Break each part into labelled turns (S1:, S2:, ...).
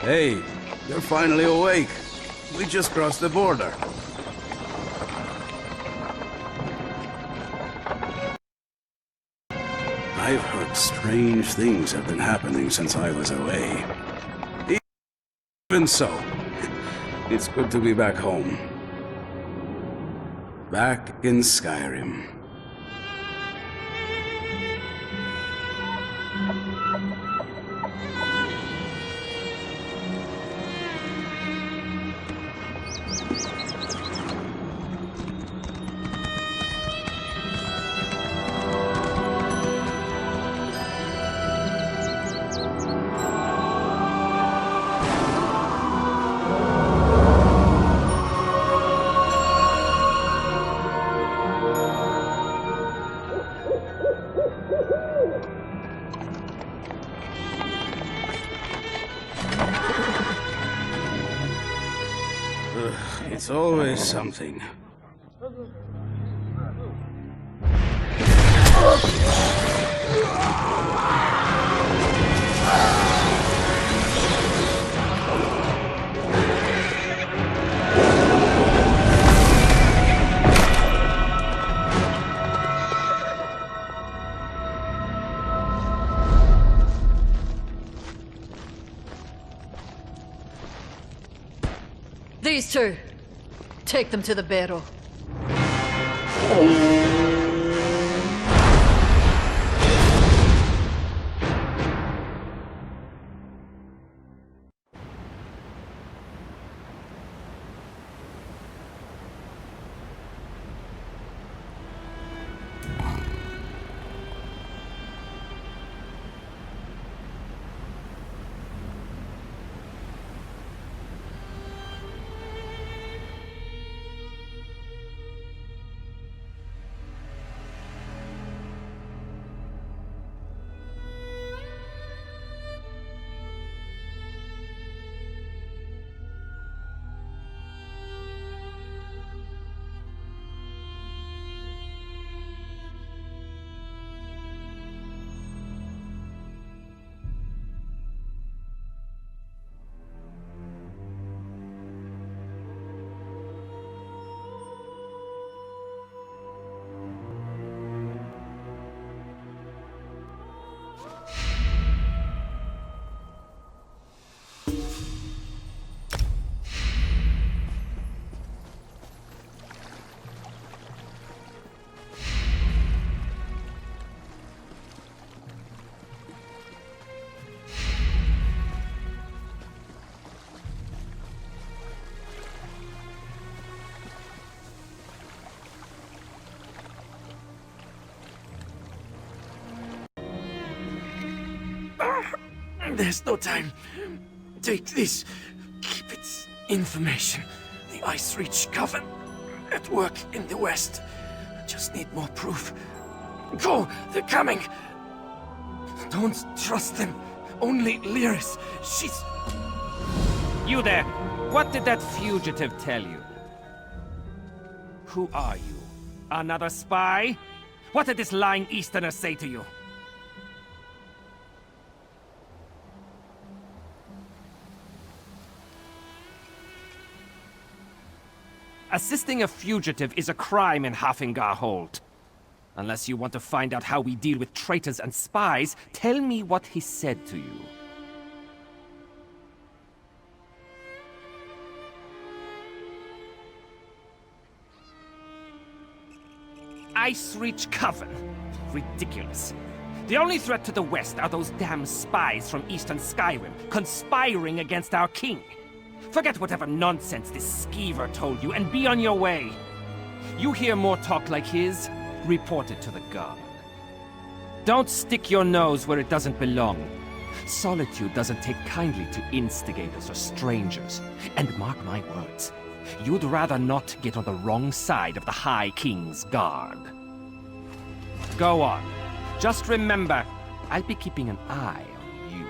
S1: Hey, you're finally awake. We just crossed the border. I've heard strange things have been happening since I was away. Even so, it's good to be back home. Back in Skyrim. It's always something.
S2: These two. Take them to the barrel.
S3: There's no time. Take this. Keep its information. The Ice Reach Coven at work in the west. Just need more proof. Go! They're coming! Don't trust them. Only Lyris. She's...
S4: You there! What did that fugitive tell you? Who are you? Another spy? What did this lying Easterner say to you? Assisting a fugitive is a crime in Hafingar Hold. Unless you want to find out how we deal with traitors and spies, tell me what he said to you. Ice Reach Coven. Ridiculous. The only threat to the west are those damn spies from Eastern Skyrim, conspiring against our king. Forget whatever nonsense this skeever told you and be on your way. You hear more talk like his, report it to the guard. Don't stick your nose where it doesn't belong. Solitude doesn't take kindly to instigators or strangers. And mark my words, you'd rather not get on the wrong side of the High King's guard. Go on. Just remember, I'll be keeping an eye on you.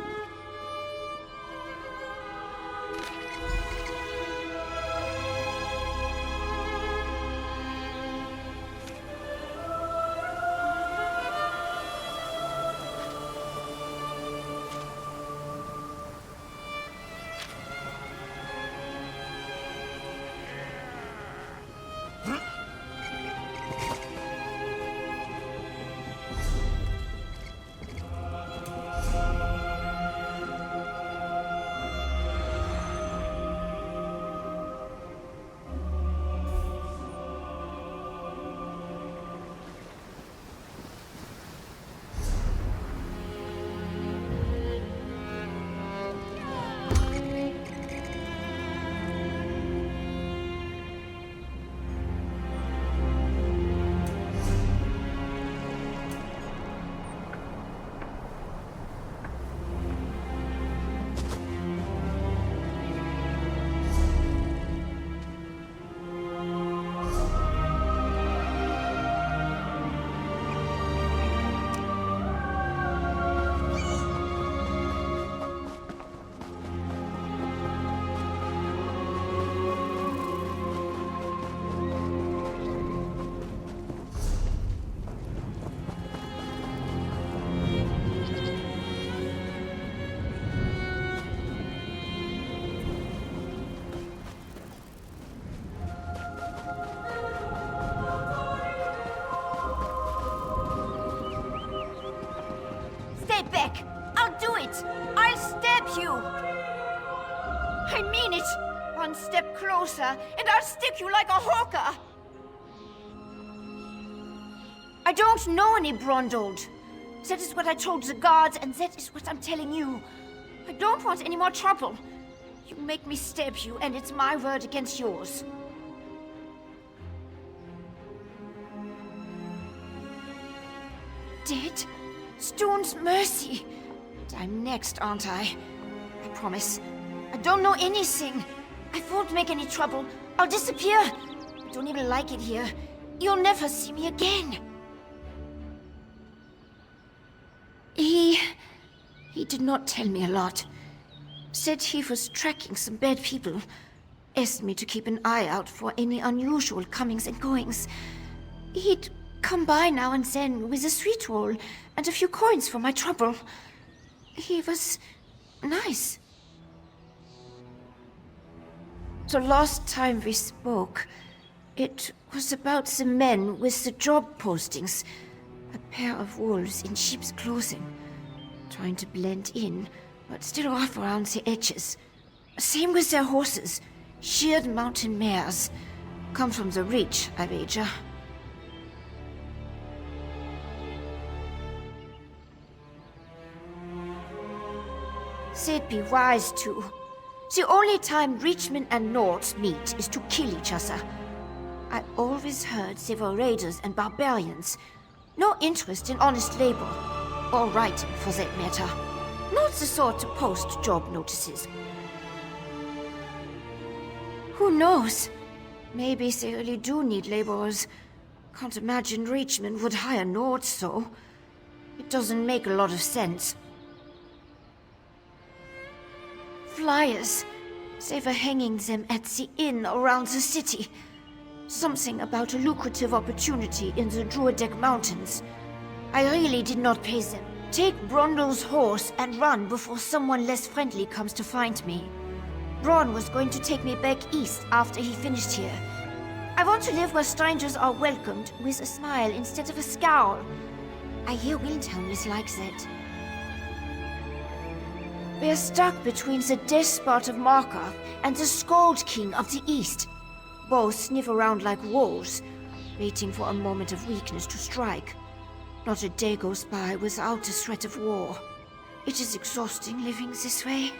S5: you. I mean it. One step closer, and I'll stick you like a hawker. I don't know any Brondold. That is what I told the guards, and that is what I'm telling you. I don't want any more trouble. You make me stab you, and it's my word against yours. Dead? Stone's mercy. I'm next, aren't I? I promise. I don't know anything. I won't make any trouble. I'll disappear. I don't even like it here. You'll never see me again. He did not tell me a lot. Said he was tracking some bad people. Asked me to keep an eye out for any unusual comings and goings. He'd come by now and then with a sweet roll and a few coins for my trouble. He was nice. The last time we spoke, it was about the men with the job postings. A pair of wolves in sheep's clothing. Trying to blend in, but still rough around the edges. Same with their horses. Sheared mountain mares. Come from the Reach, I wager. They'd be wise to. The only time Reachmen and Nords meet is to kill each other. I always heard they were raiders and barbarians. No interest in honest labor. Or writing, for that matter. Not the sort to post job notices. Who knows? Maybe they really do need laborers. Can't imagine Reachmen would hire Nords, so. It doesn't make a lot of sense. Flyers. They were hanging them at the inn around the city. Something about a lucrative opportunity in the Druidic Mountains. I really did not pay them. Take Brondol's horse and run before someone less friendly comes to find me. Bron was going to take me back east after he finished here. I want to live where strangers are welcomed with a smile instead of a scowl. I hear Windhelm is like that. We're stuck between the despot of Markarth and the Skald King of the East. Both sniff around like wolves, waiting for a moment of weakness to strike. Not a day goes by without the threat of war. It is exhausting living this way.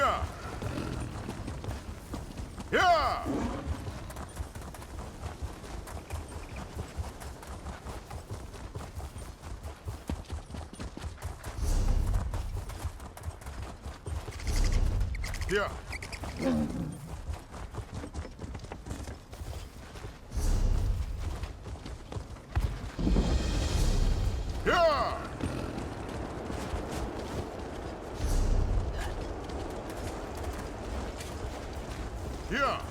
S6: Yeah! Yeah! Yeah! Yeah! Yeah!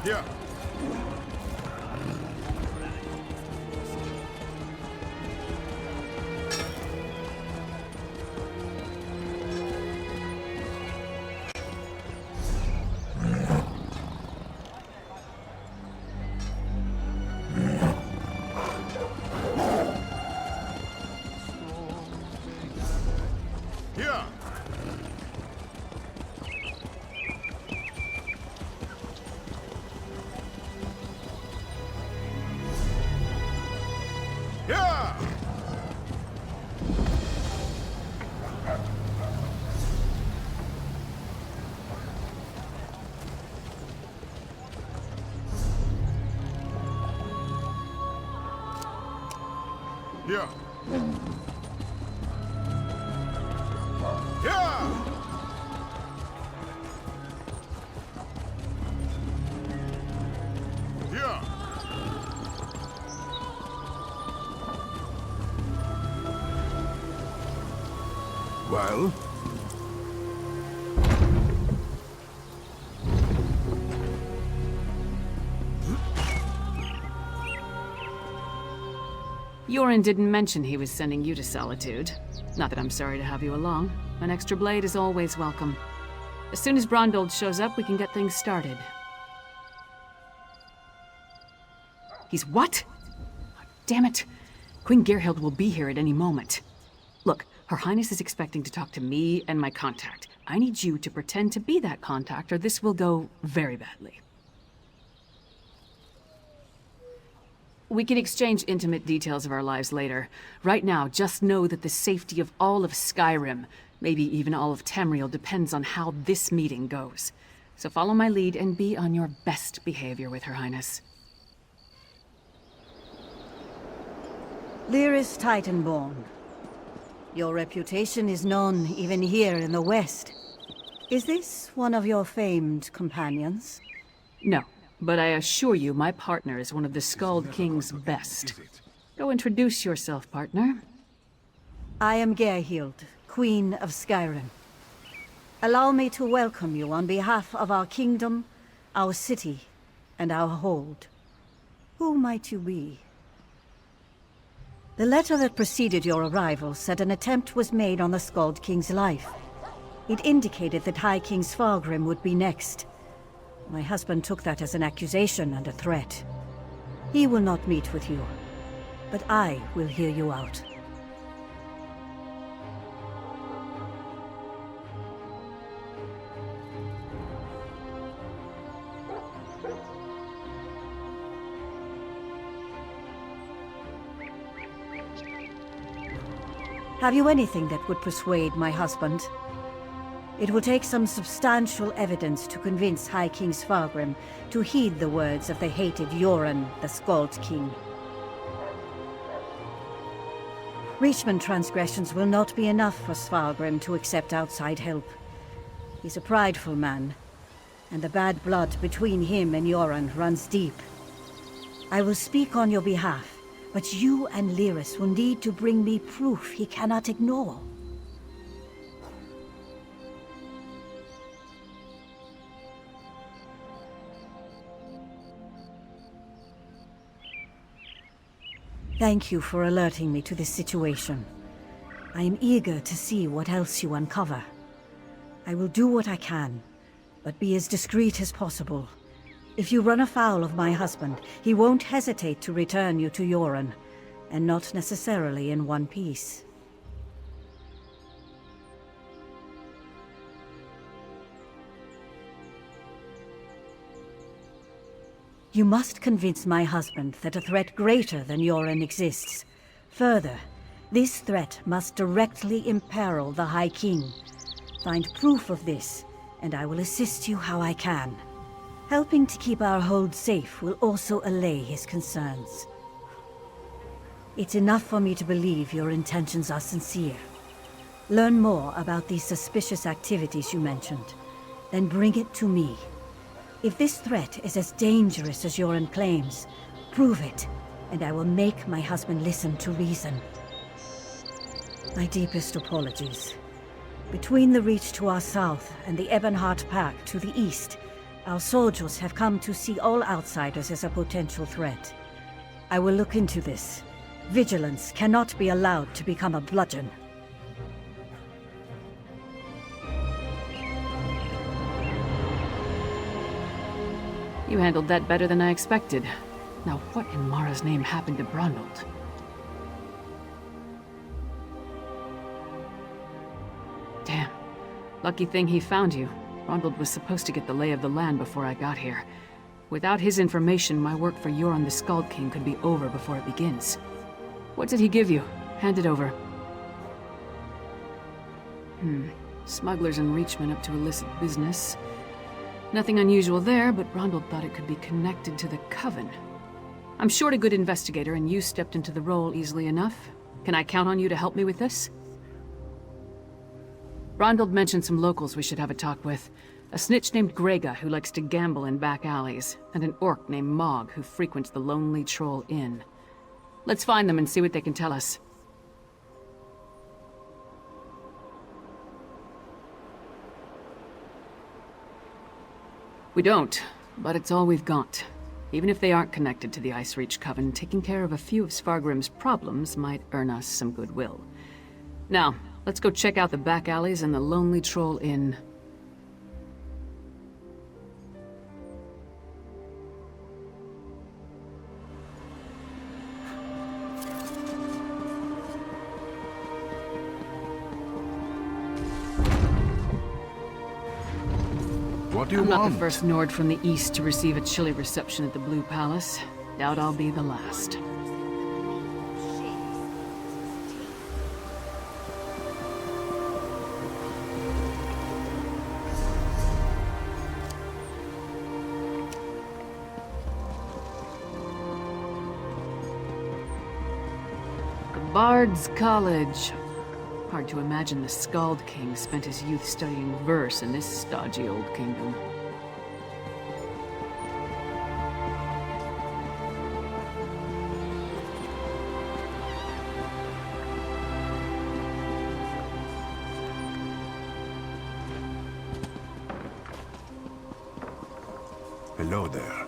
S6: Yeah! Yeah! Yeah! Yeah! Yeah! Yeah! Well?
S2: Yoren didn't mention he was sending you to Solitude. Not that I'm sorry to have you along. An extra blade is always welcome. As soon as Brondgold shows up, we can get things started. He's what? Oh, damn it. Queen Gerhild will be here at any moment. Look, Her Highness is expecting to talk to me and my contact. I need you to pretend to be that contact, or this will go very badly. We can exchange intimate details of our lives later. Right now, just know that the safety of all of Skyrim, maybe even all of Tamriel, depends on how this meeting goes. So follow my lead and be on your best behavior with Her Highness.
S7: Lyris Titanborn. Your reputation is known even here in the West. Is this one of your famed companions?
S2: No, but I assure you my partner is one of the Skald King's best. Go introduce yourself, partner.
S7: I am Gerhild, Queen of Skyrim. Allow me to welcome you on behalf of our kingdom, our city, and our hold. Who might you be? The letter that preceded your arrival said an attempt was made on the Skald King's life. It indicated that High King Svargrim would be next. My husband took that as an accusation and a threat. He will not meet with you, but I will hear you out. Have you anything that would persuade my husband? It will take some substantial evidence to convince High King Svargrim to heed the words of the hated Yoren, the Skald King. Reachman transgressions will not be enough for Svargrim to accept outside help. He's a prideful man, and the bad blood between him and Yoren runs deep. I will speak on your behalf, but you and Lyris will need to bring me proof he cannot ignore. Thank you for alerting me to this situation. I am eager to see what else you uncover. I will do what I can, but be as discreet as possible. If you run afoul of my husband, he won't hesitate to return you to Yoren, and not necessarily in one piece. You must convince my husband that a threat greater than Yoren exists. Further, this threat must directly imperil the High King. Find proof of this, and I will assist you how I can. Helping to keep our hold safe will also allay his concerns. It's enough for me to believe your intentions are sincere. Learn more about these suspicious activities you mentioned, then bring it to me. If this threat is as dangerous as Yoren claims, prove it, and I will make my husband listen to reason. My deepest apologies. Between the Reach to our south and the Ebonheart Pack to the east, our soldiers have come to see all outsiders as a potential threat. I will look into this. Vigilance cannot be allowed to become a bludgeon.
S2: You handled that better than I expected. Now what in Mara's name happened to Brundold? Damn. Lucky thing he found you. Brundold was supposed to get the lay of the land before I got here. Without his information, my work for Yoren the Skald King could be over before it begins. What did he give you? Hand it over. Smugglers and Reachmen up to illicit business. Nothing unusual there, but Brundold thought it could be connected to the Coven. I'm short a good investigator, and you stepped into the role easily enough. Can I count on you to help me with this? Brundold mentioned some locals we should have a talk with. A snitch named Grega who likes to gamble in back alleys, and an orc named Mog who frequents the Lonely Troll Inn. Let's find them and see what they can tell us. We don't, but it's all we've got. Even if they aren't connected to the Ice Reach Coven, taking care of a few of Svargrim's problems might earn us some goodwill. Now, let's go check out the back alleys and the Lonely Troll Inn.
S6: What do you
S2: I'm
S6: want?
S2: not the first Nord from the east to receive a chilly reception at the Blue Palace. Doubt I'll be the last. The Bard's College. Hard to imagine the Skald King spent his youth studying verse in this stodgy old kingdom.
S6: Hello there.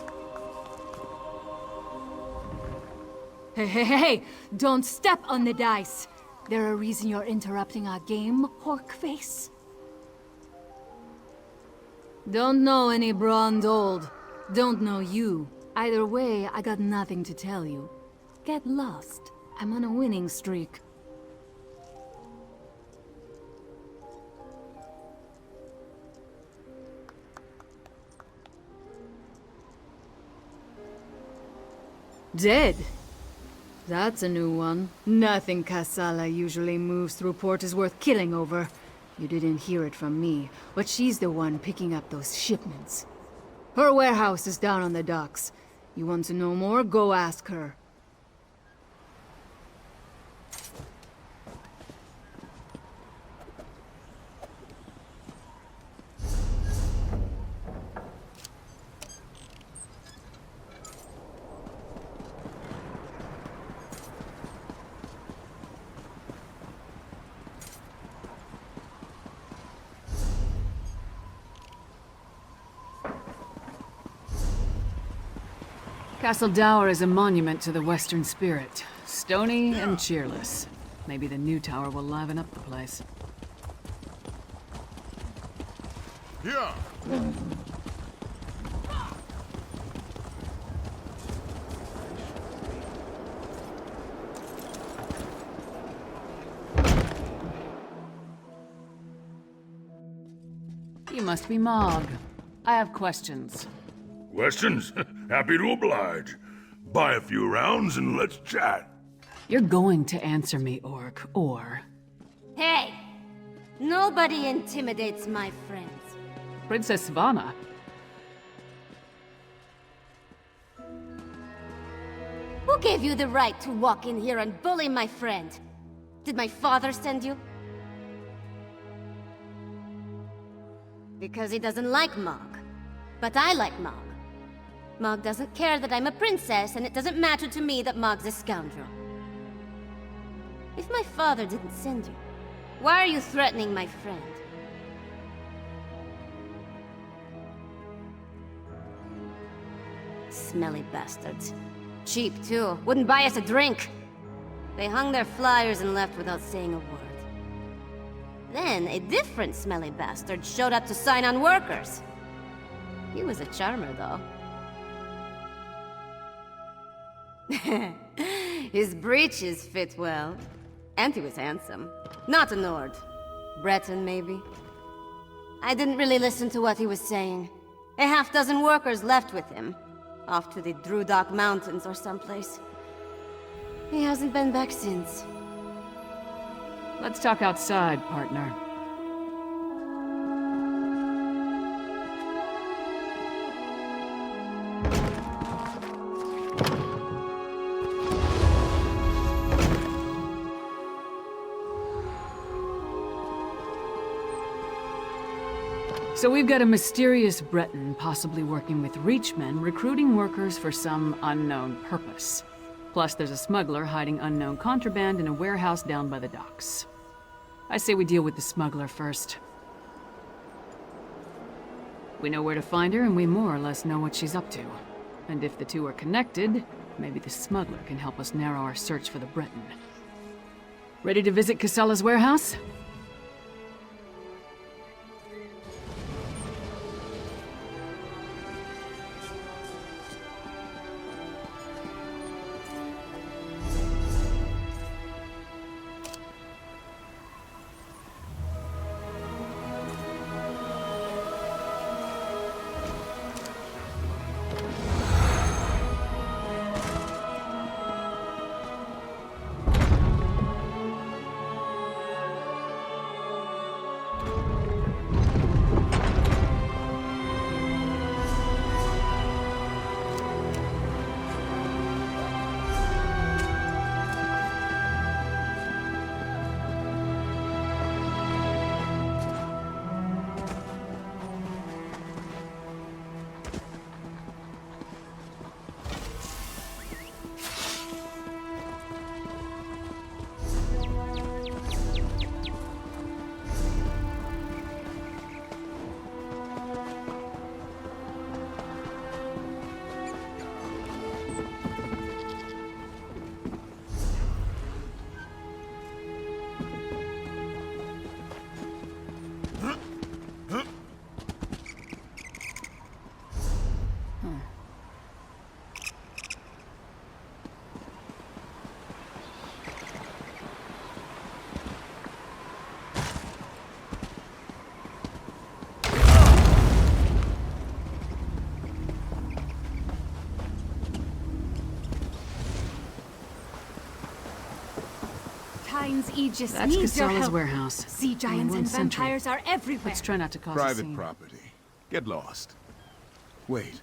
S8: Hey! Don't step on the dice! There a reason you're interrupting our game, Horkface? Don't know any Brundold. Don't know you. Either way, I got nothing to tell you. Get lost. I'm on a winning streak. Dead? That's a new one. Nothing Kassala usually moves through port is worth killing over. You didn't hear it from me, but she's the one picking up those shipments. Her warehouse is down on the docks. You want to know more? Go ask her.
S2: Castle Dower is a monument to the Western spirit. Stony and cheerless. Maybe the new tower will liven up the place.
S6: Yeah.
S2: You must be Mog. I have questions.
S9: Questions? Happy to oblige. Buy a few rounds and let's chat.
S2: You're going to answer me, Orc, or...
S10: Hey! Nobody intimidates my friends.
S2: Princess Svana.
S10: Who gave you the right to walk in here and bully my friend? Did my father send you? Because he doesn't like Mog. But I like Mog. Mog doesn't care that I'm a princess, and it doesn't matter to me that Mog's a scoundrel. If my father didn't send you, why are you threatening my friend? Smelly bastards. Cheap, too. Wouldn't buy us a drink. They hung their flyers and left without saying a word. Then, a different smelly bastard showed up to sign on workers. He was a charmer, though. His breeches fit well. And he was handsome. Not a Nord. Breton, maybe. I didn't really listen to what he was saying. A half-dozen workers left with him. Off to the Drudok Mountains or someplace. He hasn't been back since.
S2: Let's talk outside, partner. So we've got a mysterious Breton possibly working with Reachmen, recruiting workers for some unknown purpose. Plus there's a smuggler hiding unknown contraband in a warehouse down by the docks. I say we deal with the smuggler first. We know where to find her, and we more or less know what she's up to. And if the two are connected, maybe the smuggler can help us narrow our search for the Breton. Ready to visit Casella's warehouse?
S8: Aegis
S2: That's
S8: needs your
S2: Casella's
S8: help.
S2: warehouse.
S8: Sea giants and vampires are everywhere.
S2: Let's try not to cause a
S6: Private
S2: scene.
S6: property. Get lost. Wait.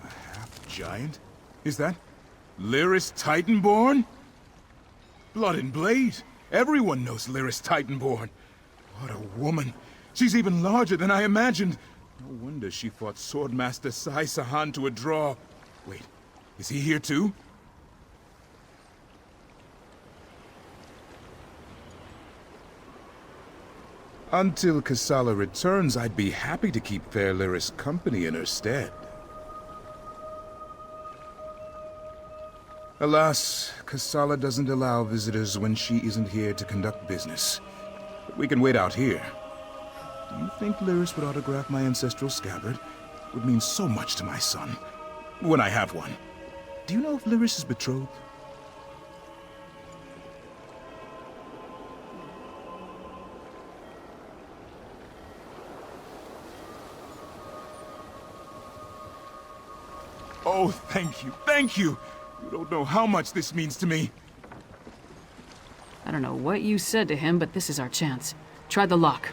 S6: A half-giant? Is that Lyris Titanborn? Blood and Blade. Everyone knows Lyris Titanborn. What a woman. She's even larger than I imagined. No wonder she fought Swordmaster Sai Sahan to a draw. Wait, is he here too? Until Casala returns, I'd be happy to keep fair Lyris company in her stead. Alas, Casala doesn't allow visitors when she isn't here to conduct business. But we can wait out here. You think Lyris would autograph my ancestral scabbard? It would mean so much to my son. When I have one. Do you know if Lyris is betrothed? Oh, thank you, thank you! You don't know how much this means to me.
S2: I don't know what you said to him, but this is our chance. Try the lock.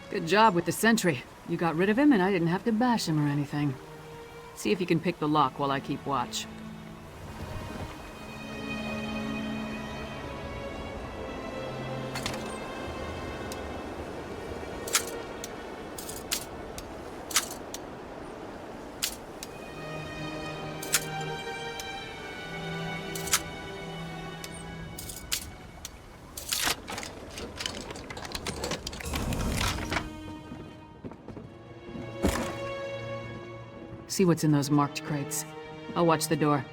S2: Good job with the sentry. You got rid of him and I didn't have to bash him or anything. See if you can pick the lock while I keep watch. See what's in those marked crates. I'll watch the door.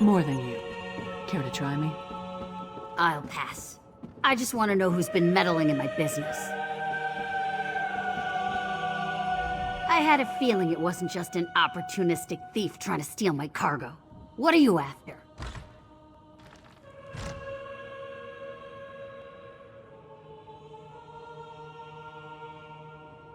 S2: More than you. Care to try me?
S11: I'll pass. I just want to know who's been meddling in my business. I had a feeling it wasn't just an opportunistic thief trying to steal my cargo. What are you after?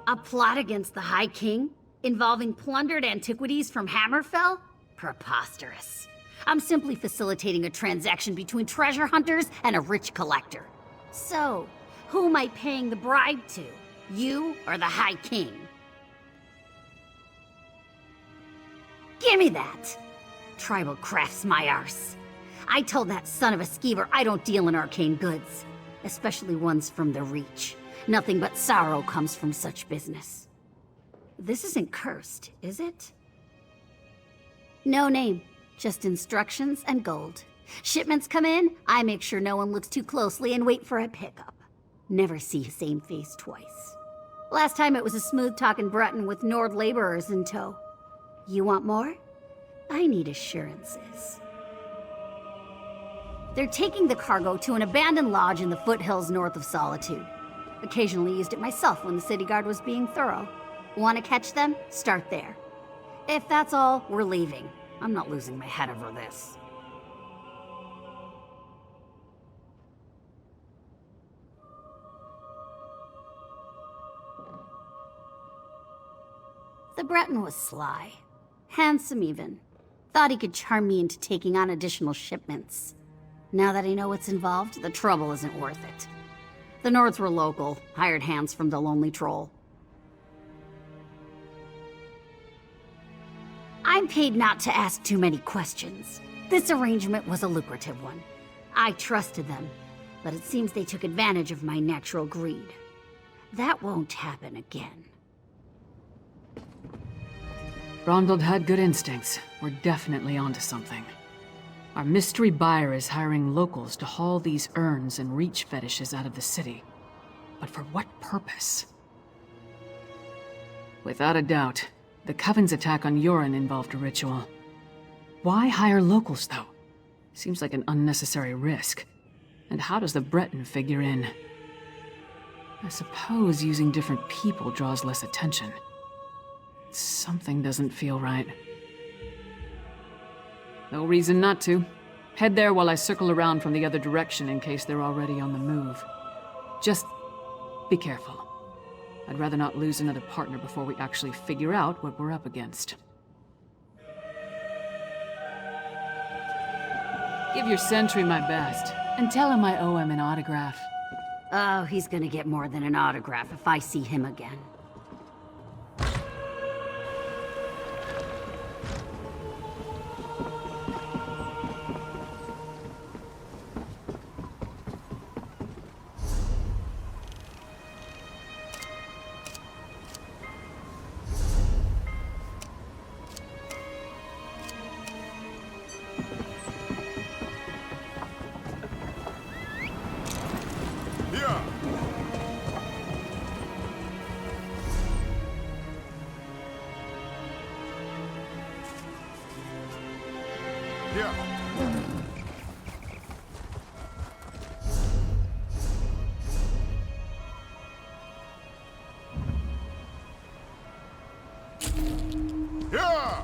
S11: A plot against the High King? Involving plundered antiquities from Hammerfell? Preposterous. I'm simply facilitating a transaction between treasure hunters and a rich collector. So, who am I paying the bribe to? You or the High King? Gimme that! Tribal craft's my arse. I told that son of a skeever I don't deal in arcane goods, especially ones from the Reach. Nothing but sorrow comes from such business. This isn't cursed, is it? No name. Just instructions and gold. Shipments come in, I make sure no one looks too closely and wait for a pickup. Never see same face twice. Last time it was a smooth-talking Breton with Nord laborers in tow. You want more? I need assurances. They're taking the cargo to an abandoned lodge in the foothills north of Solitude. Occasionally used it myself when the city guard was being thorough. Want to catch them? Start there. If that's all, we're leaving. I'm not losing my head over this. The Breton was sly. Handsome even. Thought he could charm me into taking on additional shipments. Now that I know what's involved, the trouble isn't worth it. The Nords were local, hired hands from the Lonely Troll. I'm paid not to ask too many questions. This arrangement was a lucrative one. I trusted them, but it seems they took advantage of my natural greed. That won't happen again.
S2: Ronald had good instincts. We're definitely onto something. Our mystery buyer is hiring locals to haul these urns and reach fetishes out of the city. But for what purpose? Without a doubt, the Coven's attack on Yoren involved a ritual. Why hire locals, though? Seems like an unnecessary risk. And how does the Breton figure in? I suppose using different people draws less attention. Something doesn't feel right. No reason not to. Head there while I circle around from the other direction in case they're already on the move. Just be careful. I'd rather not lose another partner before we actually figure out what we're up against. Give your sentry my best, and tell him I owe him an autograph.
S11: Oh, he's gonna get more than an autograph if I see him again.
S6: Here. Yeah!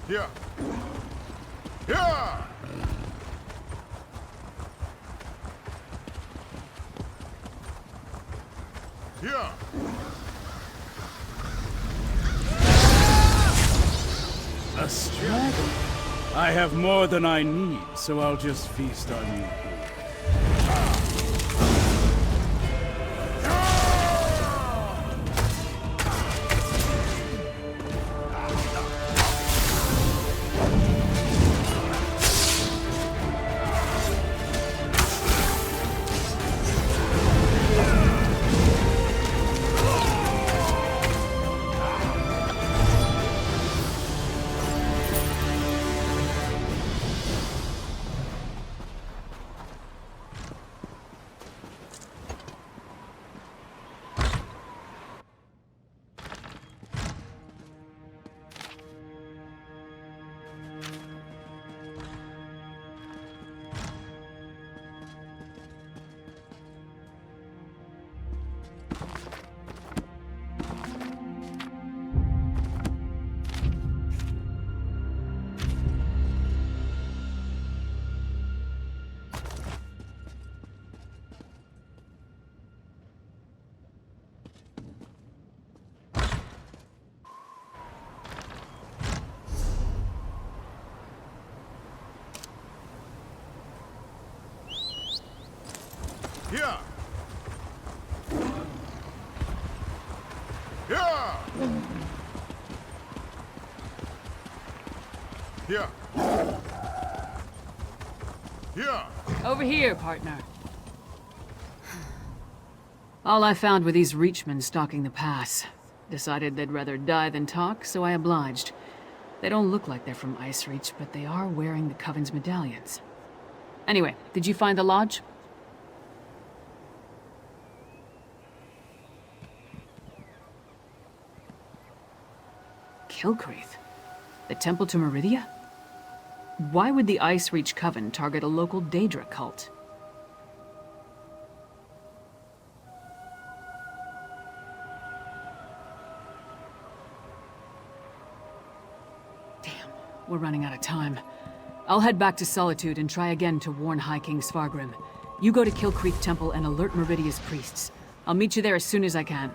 S6: Yeah. Yeah. Yeah.
S1: A struggle. I have more than I need, so I'll just feast on you.
S6: Yeah. Yeah. Yeah. Yeah.
S2: Over here, partner. All I found were these Reachmen stalking the pass. Decided they'd rather die than talk, so I obliged. They don't look like they're from Ice Reach, but they are wearing the Coven's medallions. Anyway, did you find the lodge? Kilcreath? The temple to Meridia? Why would the Ice Reach Coven target a local Daedra cult? Damn, we're running out of time. I'll head back to Solitude and try again to warn High King Svargrim. You go to Kilcreath Temple and alert Meridia's priests. I'll meet you there as soon as I can.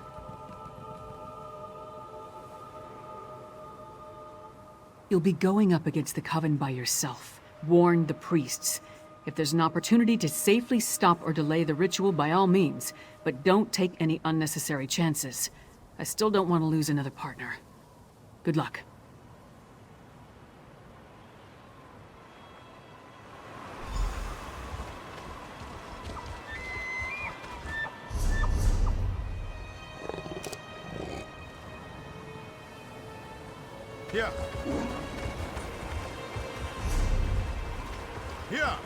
S2: You'll be going up against the Coven by yourself. Warn the priests. If there's an opportunity to safely stop or delay the ritual, by all means, but don't take any unnecessary chances. I still don't want to lose another partner. Good luck.
S6: Yeah. Yeah.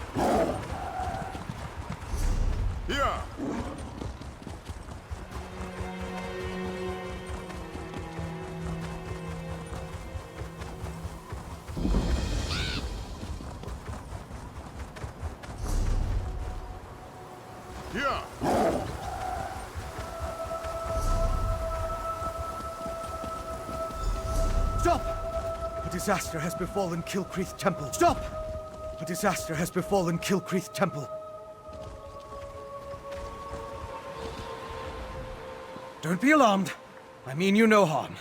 S6: Yeah. Yeah.
S3: Stop! A disaster has befallen Kilcreath Temple. Stop! A disaster has befallen Kilcreath Temple. Don't be alarmed. I mean you no harm.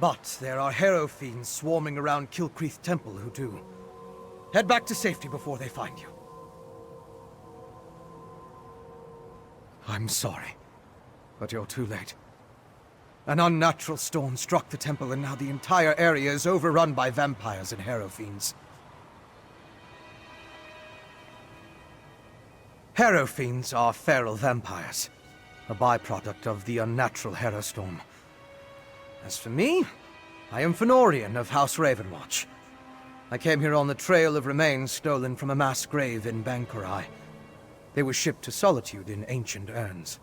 S12: But there are Harrow fiends swarming around Kilcreath Temple who do. Head back to safety before they find you. I'm sorry, but you're too late. An unnatural storm struck the temple, and now the entire area is overrun by vampires and Harrow fiends. Harrow fiends are feral vampires, a byproduct of the unnatural Harrow storm. As for me, I am Fenorian of House Ravenwatch. I came here on the trail of remains stolen from a mass grave in Bankurai. They were shipped to Solitude in ancient urns.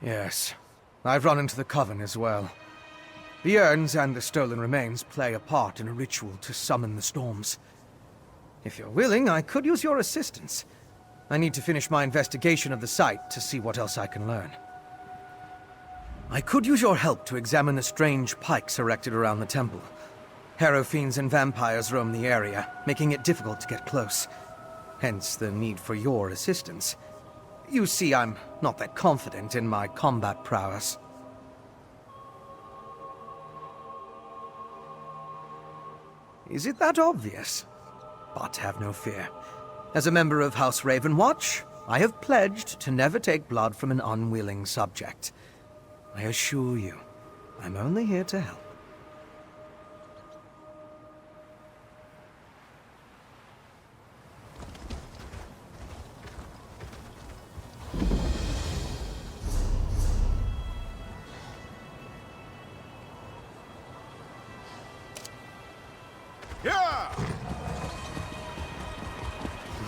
S12: Yes, I've run into the Coven as well. The urns and the stolen remains play a part in a ritual to summon the storms. If you're willing, I could use your assistance. I need to finish my investigation of the site to see what else I can learn. I could use your help to examine the strange pikes erected around the temple. Harrow fiends and vampires roam the area, making it difficult to get close. Hence the need for your assistance. You see, I'm not that confident in my combat prowess. Is it that obvious? But have no fear. As a member of House Ravenwatch, I have pledged to never take blood from an unwilling subject. I assure you, I'm only here to help.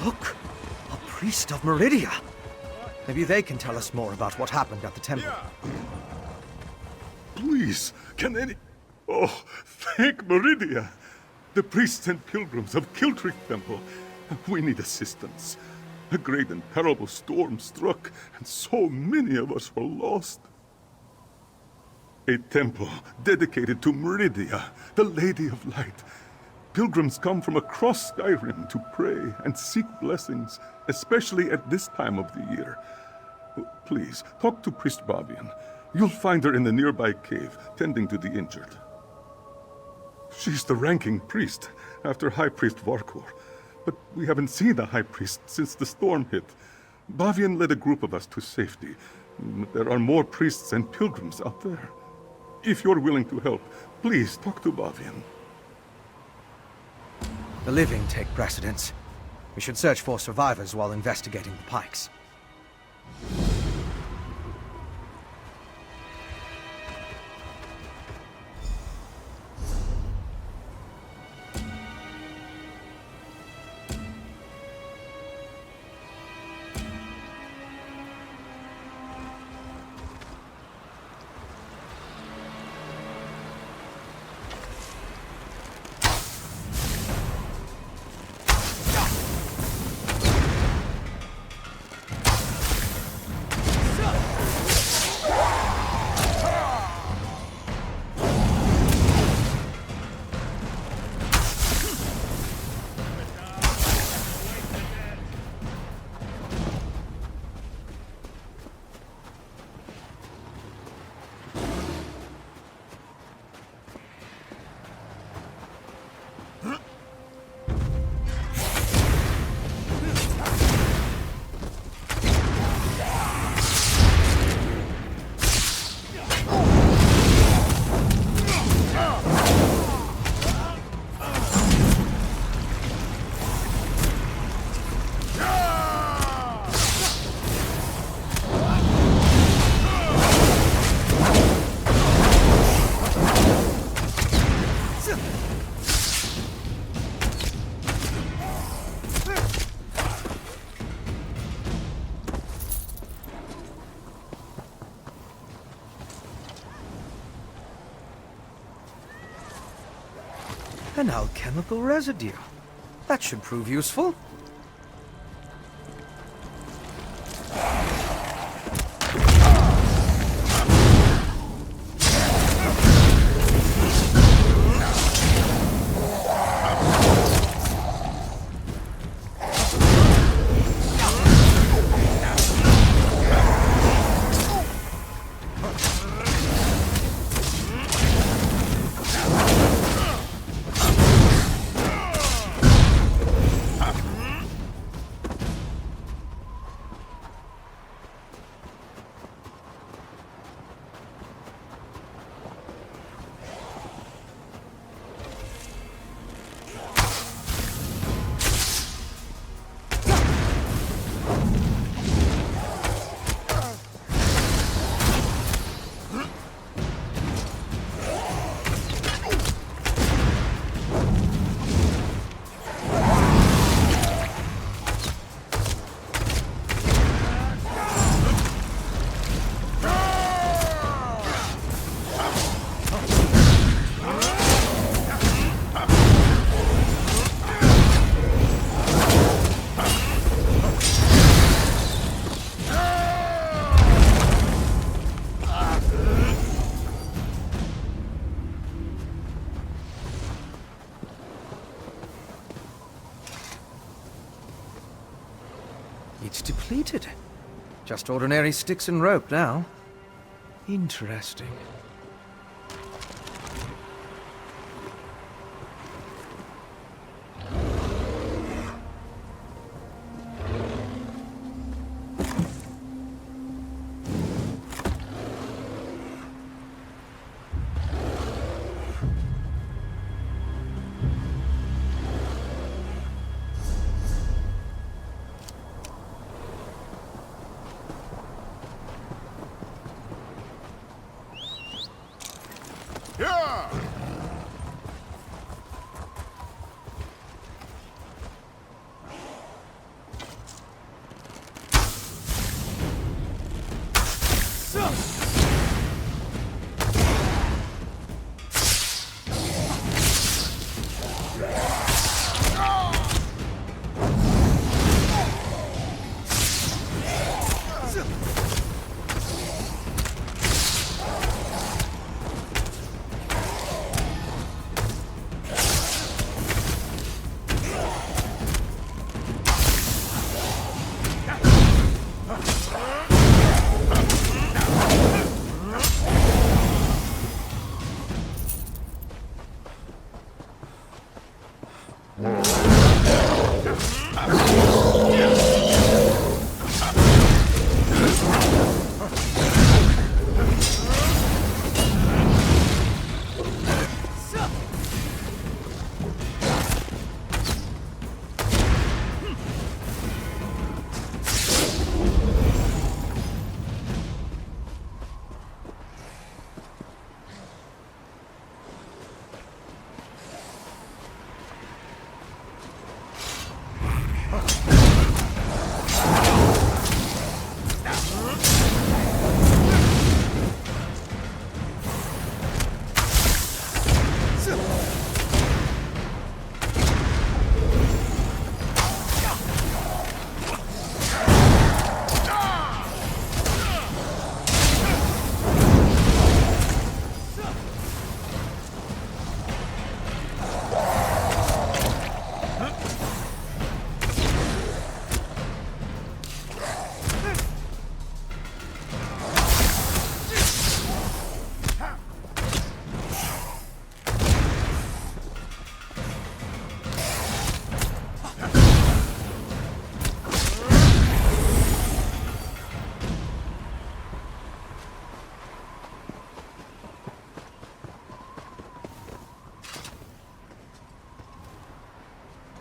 S12: Look! A priest of Meridia! Maybe they can tell us more about what happened at the temple.
S9: Please, can any... Oh, thank Meridia! The priests and pilgrims of Kiltree Temple. We need assistance. A great and terrible storm struck, and so many of us were lost. A temple dedicated to Meridia, the Lady of Light. Pilgrims come from across Skyrim to pray and seek blessings, especially at this time of the year. Please, talk to Priest Bavian. You'll find her in the nearby cave, tending to the injured. She's the ranking priest, after High Priest Varkor. But we haven't seen a High Priest since the storm hit. Bavian led a group of us to safety. There are more priests and pilgrims out there. If you're willing to help, please talk to Bavian.
S12: The living take precedence. We should search for survivors while investigating the pikes. An alchemical residue. That should prove useful. It's depleted. Just ordinary sticks and rope now. Interesting.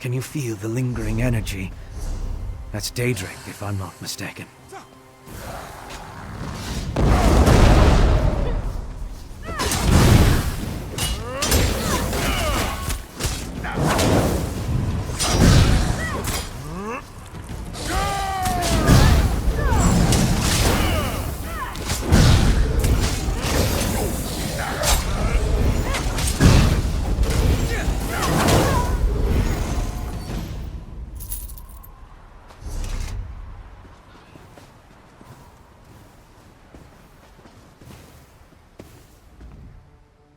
S12: Can you feel the lingering energy? That's Daedric, if I'm not mistaken.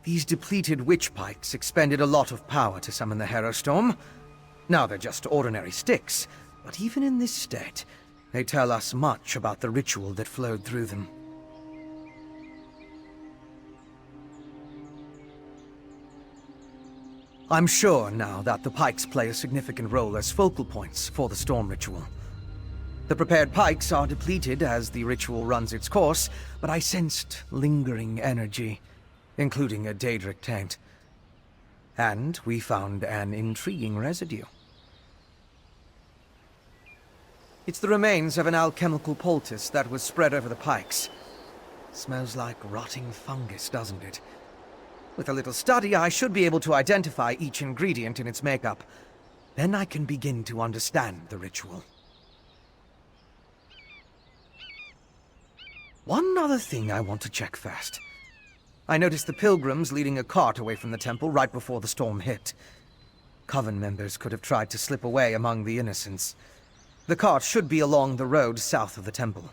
S12: These depleted witch pikes expended a lot of power to summon the Harrow Storm. Now they're just ordinary sticks, but even in this state, they tell us much about the ritual that flowed through them. I'm sure now that the pikes play a significant role as focal points for the storm ritual. The prepared pikes are depleted as the ritual runs its course, but I sensed lingering energy, including a Daedric taint. And we found an intriguing residue. It's the remains of an alchemical poultice that was spread over the pikes. Smells like rotting fungus, doesn't it? With a little study, I should be able to identify each ingredient in its makeup. Then I can begin to understand the ritual. One other thing I want to check first. I noticed the pilgrims leading a cart away from the temple right before the storm hit. Coven members could have tried to slip away among the innocents. The cart should be along the road south of the temple.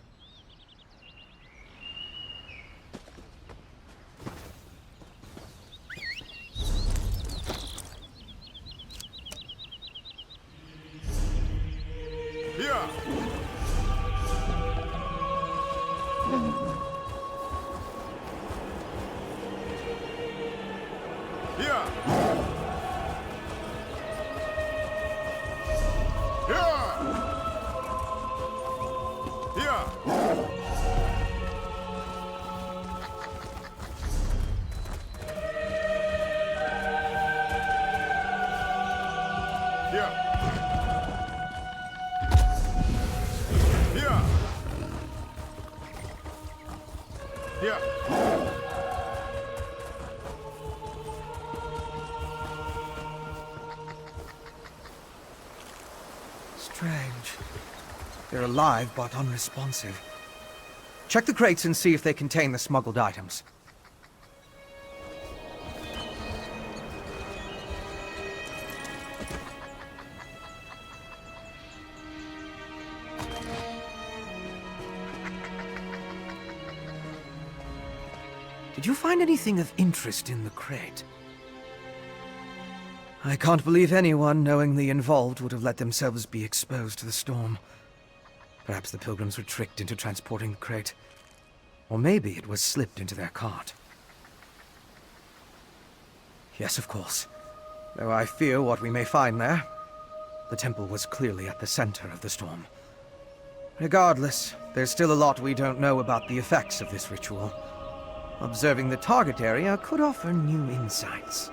S12: Strange. They're alive, but unresponsive. Check the crates and see if they contain the smuggled items. Did you find anything of interest in the crate? I can't believe anyone knowingly involved would have let themselves be exposed to the storm. Perhaps the pilgrims were tricked into transporting the crate. Or maybe it was slipped into their cart. Yes, of course. Though I fear what we may find there. The temple was clearly at the center of the storm. Regardless, there's still a lot we don't know about the effects of this ritual. Observing the target area could offer new insights.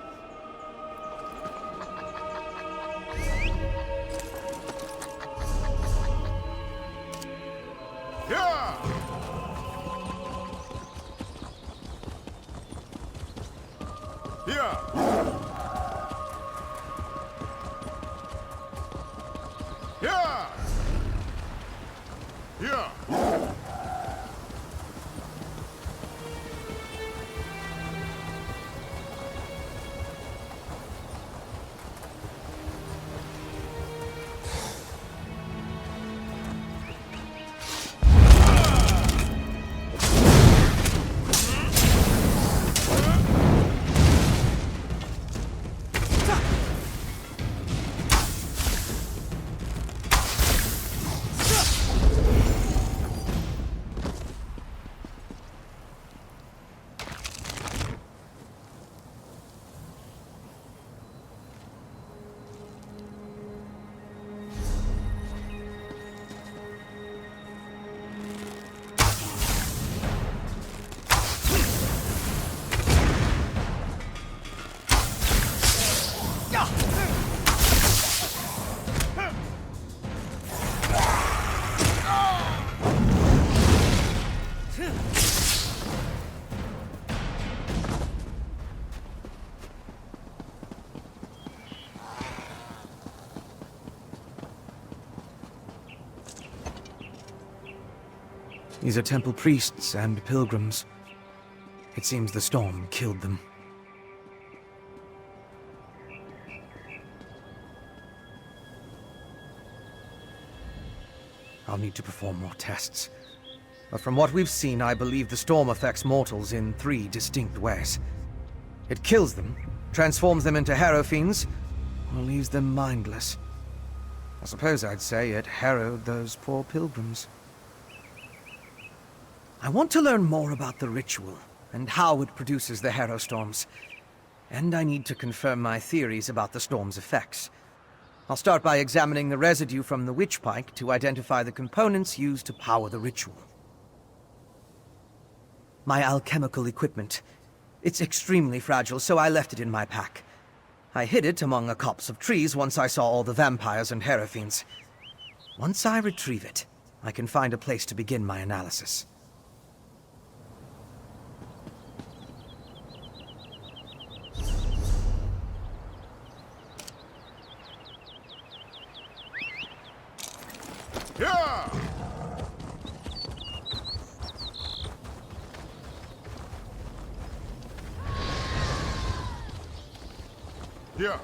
S12: These are temple priests and pilgrims. It seems the storm killed them. I'll need to perform more tests. But from what we've seen, I believe the storm affects mortals in 3 distinct ways. It kills them, transforms them into harrow fiends, or leaves them mindless. I suppose I'd say it harrowed those poor pilgrims. I want to learn more about the ritual, and how it produces the harrow storms. And I need to confirm my theories about the storm's effects. I'll start by examining the residue from the witch pike to identify the components used to power the ritual. My alchemical equipment. It's extremely fragile, so I left it in my pack. I hid it among a copse of trees once I saw all the vampires and harrow fiends. Once I retrieve it, I can find a place to begin my analysis.
S6: Yeah! Yeah.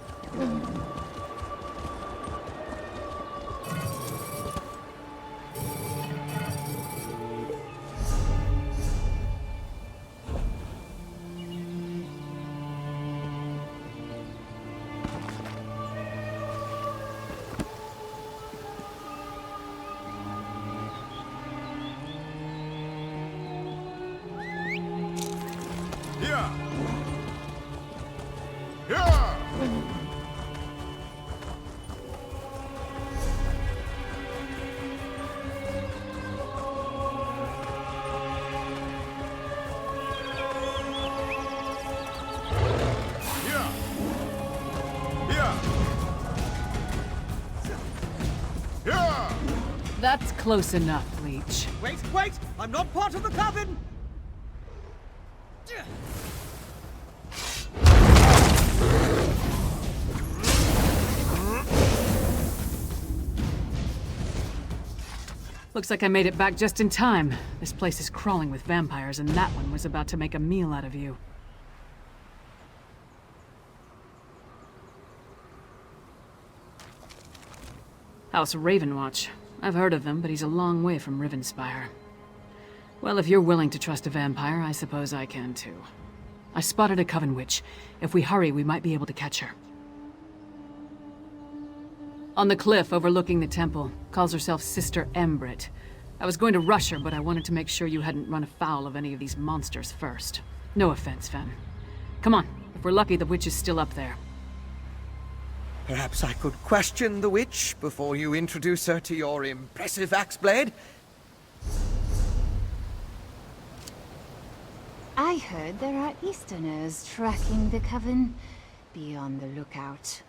S2: That's close enough, Leech.
S12: Wait! I'm not part of the coven!
S2: Looks like I made it back just in time. This place is crawling with vampires, and that one was about to make a meal out of you. House Ravenwatch. I've heard of them, but he's a long way from Rivenspire. Well, if you're willing to trust a vampire, I suppose I can too. I spotted a Coven Witch. If we hurry, we might be able to catch her. On the cliff overlooking the temple. Calls herself Sister Embrit. I was going to rush her, but I wanted to make sure you hadn't run afoul of any of these monsters first. No offense, Fen. Come on. If we're lucky, the witch is still up there.
S12: Perhaps I could question the witch before you introduce her to your impressive axe blade?
S8: I heard there are Easterners tracking the Coven. Be on the lookout.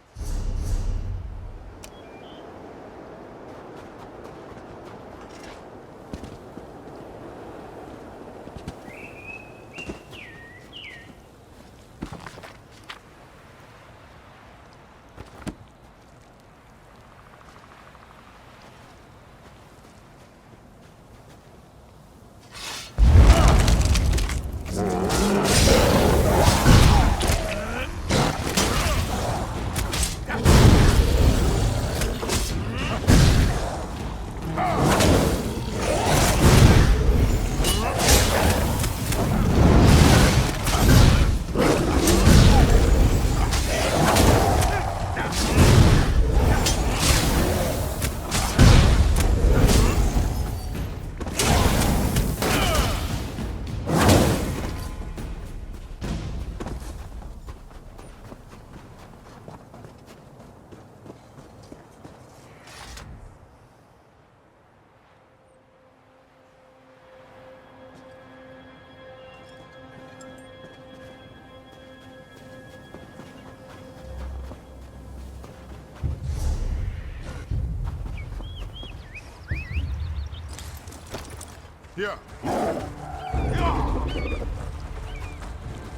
S6: Yeah.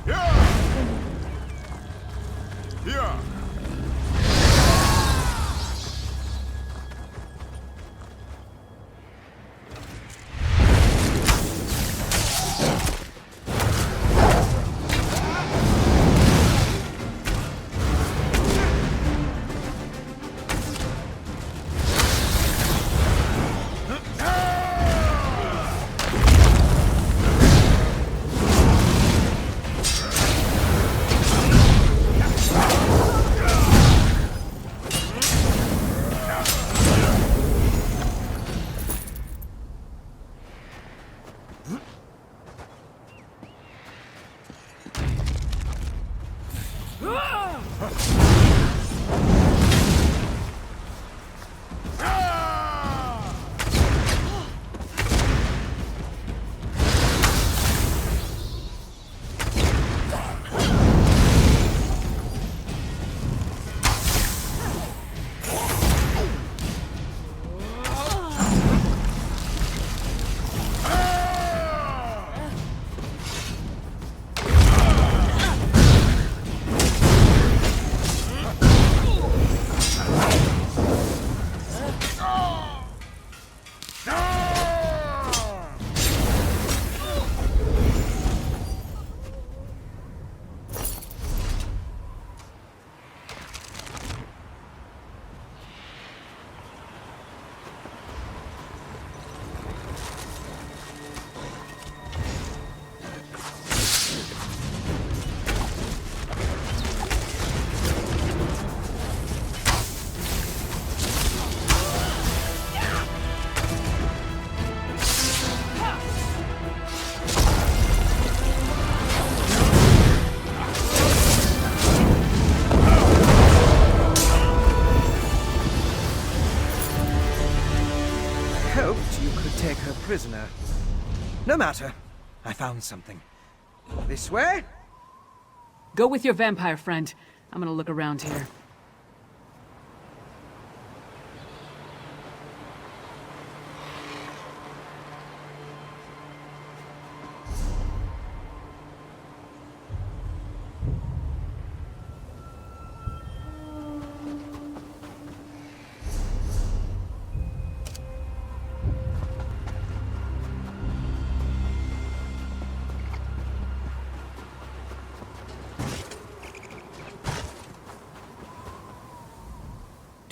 S6: Yeah.
S12: Prisoner. No matter. I found something. This way?
S2: Go with your vampire friend. I'm gonna look around here.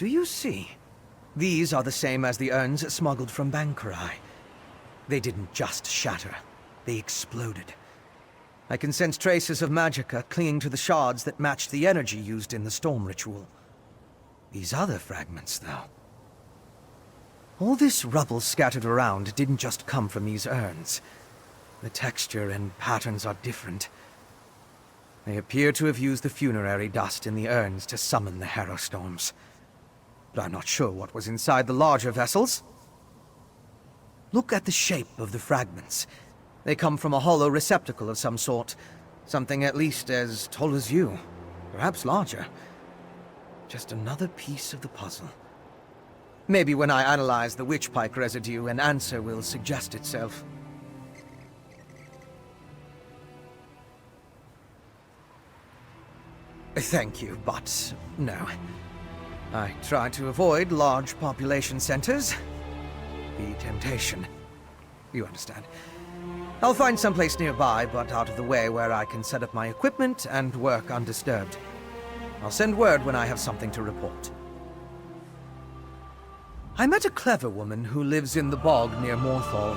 S12: Do you see? These are the same as the urns smuggled from Bankarai. They didn't just shatter, they exploded. I can sense traces of magicka clinging to the shards that match the energy used in the storm ritual. These other fragments, though. All this rubble scattered around didn't just come from these urns. The texture and patterns are different. They appear to have used the funerary dust in the urns to summon the Harrow Storms. But I'm not sure what was inside the larger vessels. Look at the shape of the fragments. They come from a hollow receptacle of some sort. Something at least as tall as you. Perhaps larger. Just another piece of the puzzle. Maybe when I analyze the witchpike residue, an answer will suggest itself. Thank you, but no. I try to avoid large population centers. The temptation. You understand. I'll find someplace nearby, but out of the way where I can set up my equipment and work undisturbed. I'll send word when I have something to report. I met a clever woman who lives in the bog near Morthal.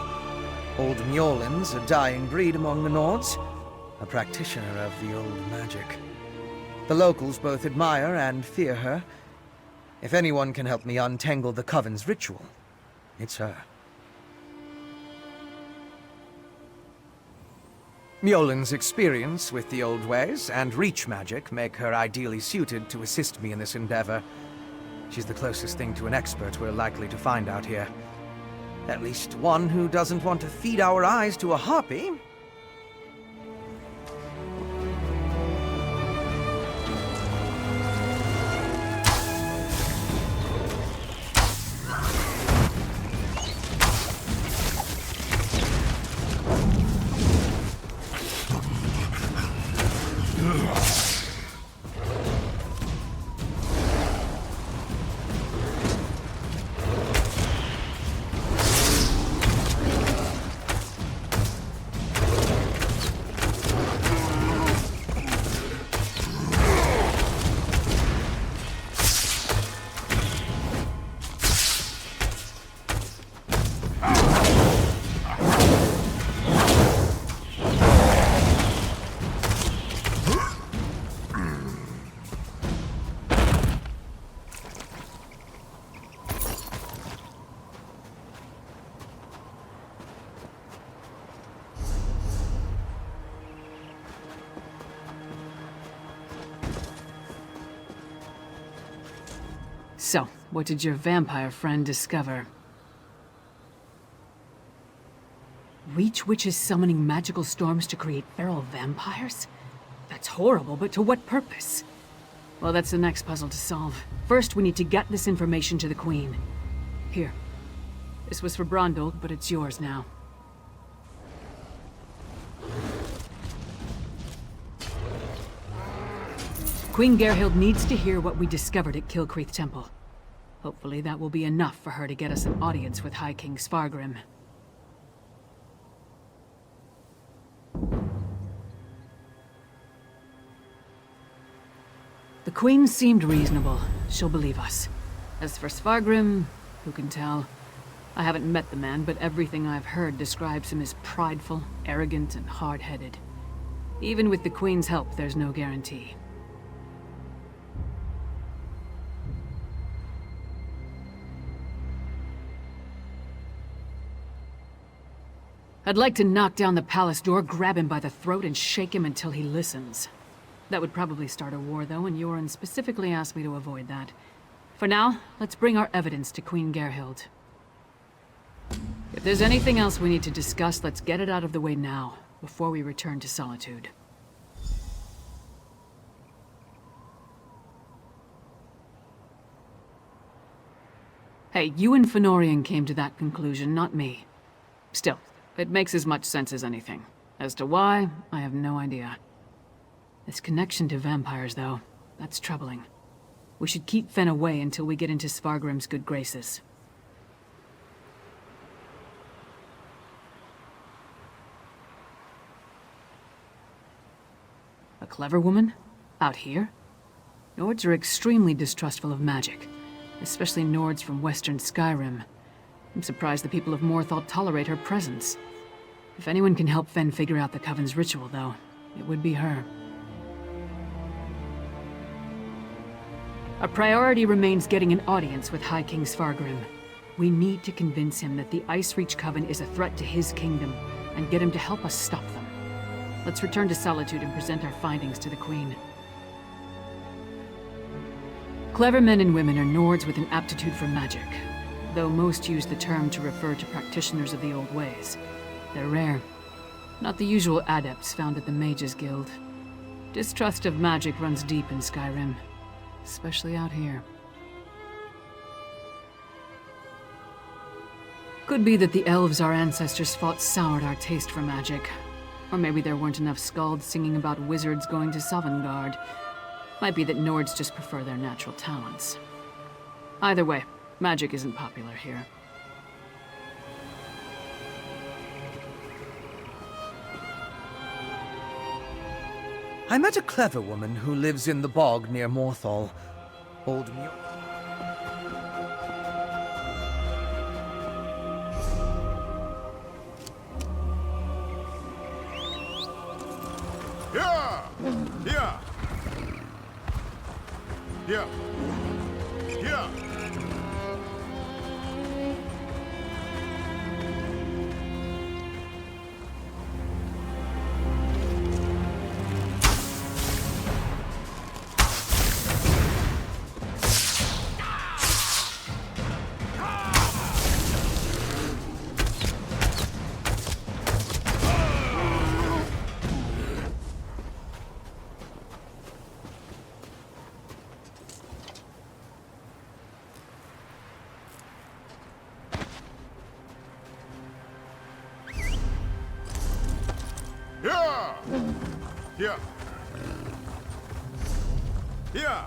S12: Old Mjolin's a dying breed among the Nords, a practitioner of the old magic. The locals both admire and fear her. If anyone can help me untangle the Coven's ritual, it's her. Mjolin's experience with the old ways and reach magic make her ideally suited to assist me in this endeavor. She's the closest thing to an expert we're likely to find out here. At least one who doesn't want to feed our eyes to a harpy.
S2: So, what did your vampire friend discover? Reach witches summoning magical storms to create feral vampires? That's horrible, but to what purpose? Well, that's the next puzzle to solve. First, we need to get this information to the Queen. Here. This was for Brondel, but it's yours now. Queen Gerhild needs to hear what we discovered at Kilcreath Temple. Hopefully that will be enough for her to get us an audience with High King Svargrim. The Queen seemed reasonable. She'll believe us. As for Svargrim, who can tell? I haven't met the man, but everything I've heard describes him as prideful, arrogant, and hard-headed. Even with the Queen's help, there's no guarantee. I'd like to knock down the palace door, grab him by the throat, and shake him until he listens. That would probably start a war, though, and Yoren specifically asked me to avoid that. For now, let's bring our evidence to Queen Gerhild. If there's anything else we need to discuss, let's get it out of the way now, before we return to Solitude. Hey, you and Fëanorian came to that conclusion, not me. Still, it makes as much sense as anything. As to why, I have no idea. This connection to vampires, though, that's troubling. We should keep Fen away until we get into Svargrim's good graces. A clever woman? Out here? Nords are extremely distrustful of magic. especially Nords from western Skyrim. I'm surprised the people of Morthal tolerate her presence. If anyone can help Fen figure out the Coven's ritual, though, it would be her. Our priority remains getting an audience with High King Svargrim. We need to convince him that the Icereach Coven is a threat to his kingdom, and get him to help us stop them. Let's return to Solitude and present our findings to the Queen. Clever men and women are Nords with an aptitude for magic, though most use the term to refer to practitioners of the old ways. They're rare. Not the usual adepts found at the Mages Guild. Distrust of magic runs deep in Skyrim, especially out here. Could be that the elves our ancestors fought soured our taste for magic. Or maybe there weren't enough skalds singing about wizards going to Sovngarde. Might be that Nords just prefer their natural talents. Either way, magic isn't popular here.
S12: I met a clever woman who lives in the bog near Morthal. Old Mu...
S6: Yeah! Yeah! Yeah! Yeah! Yeah! Yeah! Yeah! Yeah!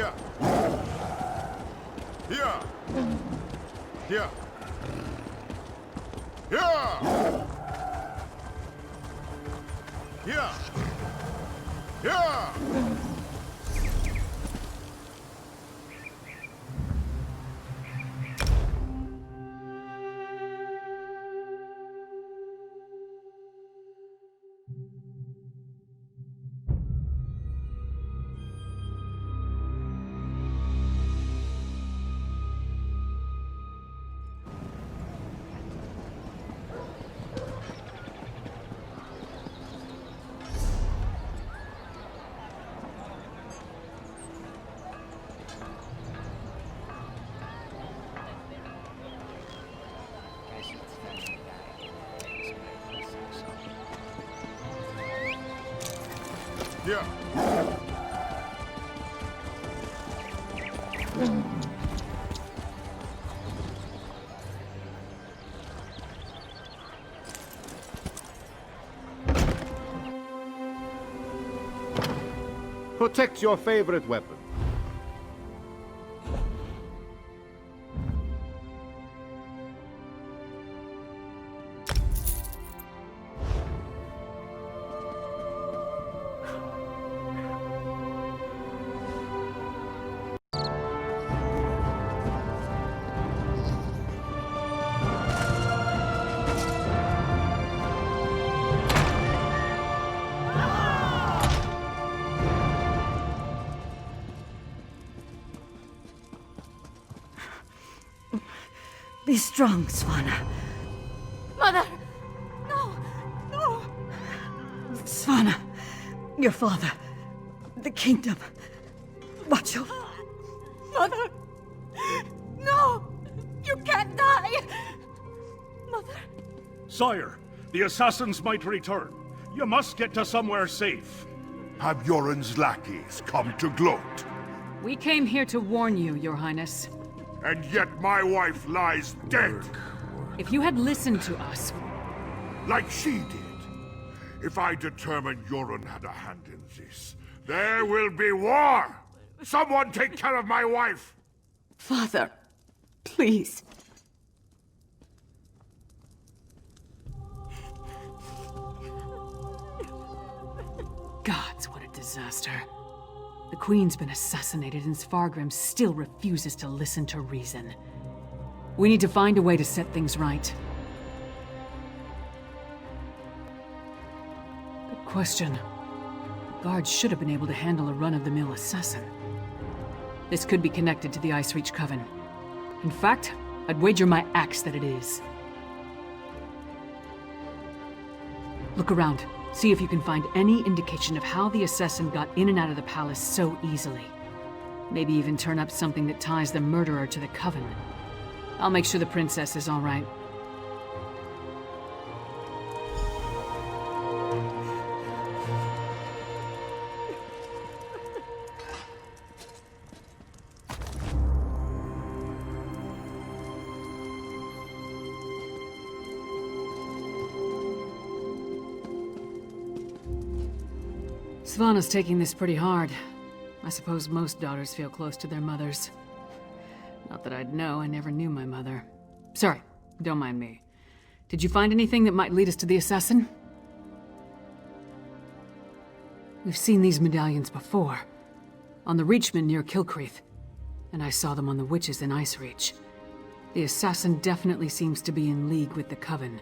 S6: Yeah! Yeah! Yeah! Yeah! Yeah! Yeah! Yeah.
S13: Protect your favorite weapon.
S7: Be strong, Svanna.
S5: Mother! No! No!
S7: Svanna, your father, the kingdom. Watch over.
S5: Mother! No! You can't die! Mother!
S9: Sire, the assassins might return.
S13: You must get to somewhere safe.
S14: Have Yoren's lackeys come to gloat?
S2: We came here to warn you, Your Highness.
S14: And yet my wife lies dead.
S2: If you had listened to us...
S14: Like she did. If I determine Yoren had a hand in this, there will be war! Someone take care of my wife!
S10: Father, please.
S2: Gods, what a disaster. The Queen's been assassinated and Svargrim still refuses to listen to reason. We need to find a way to set things right. Good question. The guards should have been able to handle a run-of-the-mill assassin. This could be connected to the Icereach Coven. In fact, I'd wager my axe that it is. Look around. See if you can find any indication of how the assassin got in and out of the palace so easily. Maybe even turn up something that ties the murderer to the Coven. I'll make sure the princess is all right. Svanna's taking this pretty hard. I suppose most daughters feel close to their mothers. Not that I'd know, I never knew my mother. Sorry, don't mind me. Did you find anything that might lead us to the assassin? We've seen these medallions before. On the Reachman near Kilcreath. And I saw them on the witches in Icereach. The assassin definitely seems to be in league with the Coven.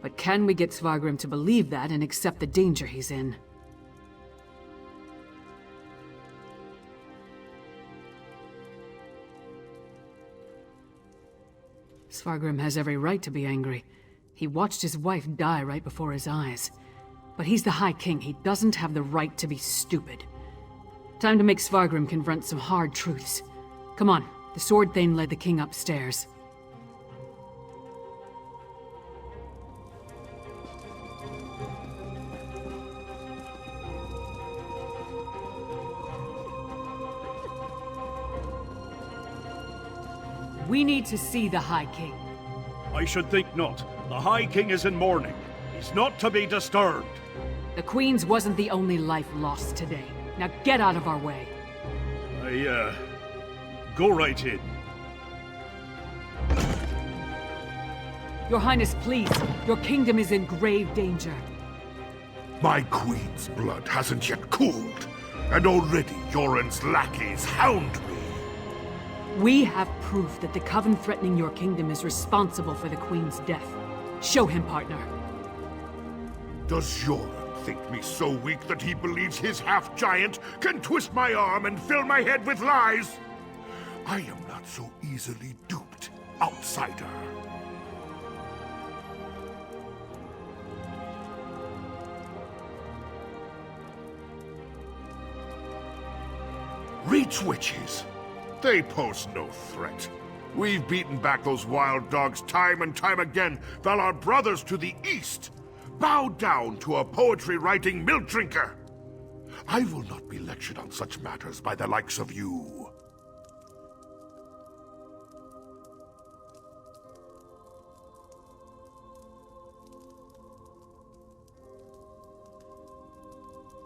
S2: But can we get Svargrim to believe that and accept the danger he's in? Svargrim has every right to be angry. He watched his wife die right before his eyes. But he's the High King. He doesn't have the right to be stupid. Time to make Svargrim confront some hard truths. Come on, the Sword Thane led the king upstairs. We need to see the High King.
S13: I should think not. The High King is in mourning. He's not to be disturbed.
S2: The Queen's wasn't the only life lost today. Now get out of our way.
S13: Go right in.
S2: Your Highness, please. Your kingdom is in grave danger.
S14: My queen's blood hasn't yet cooled, and already Yoren's lackeys hound me.
S2: We have proof that the Coven threatening your kingdom is responsible for the Queen's death. Show him, partner.
S14: Does Yoren think me so weak that he believes his half-giant can twist my arm and fill my head with lies? I am not so easily duped, outsider. Reach witches. They pose no threat. We've beaten back those wild dogs time and time again, while our brothers to the east bow down to a poetry-writing milk drinker. I will not be lectured on such matters by the likes of you.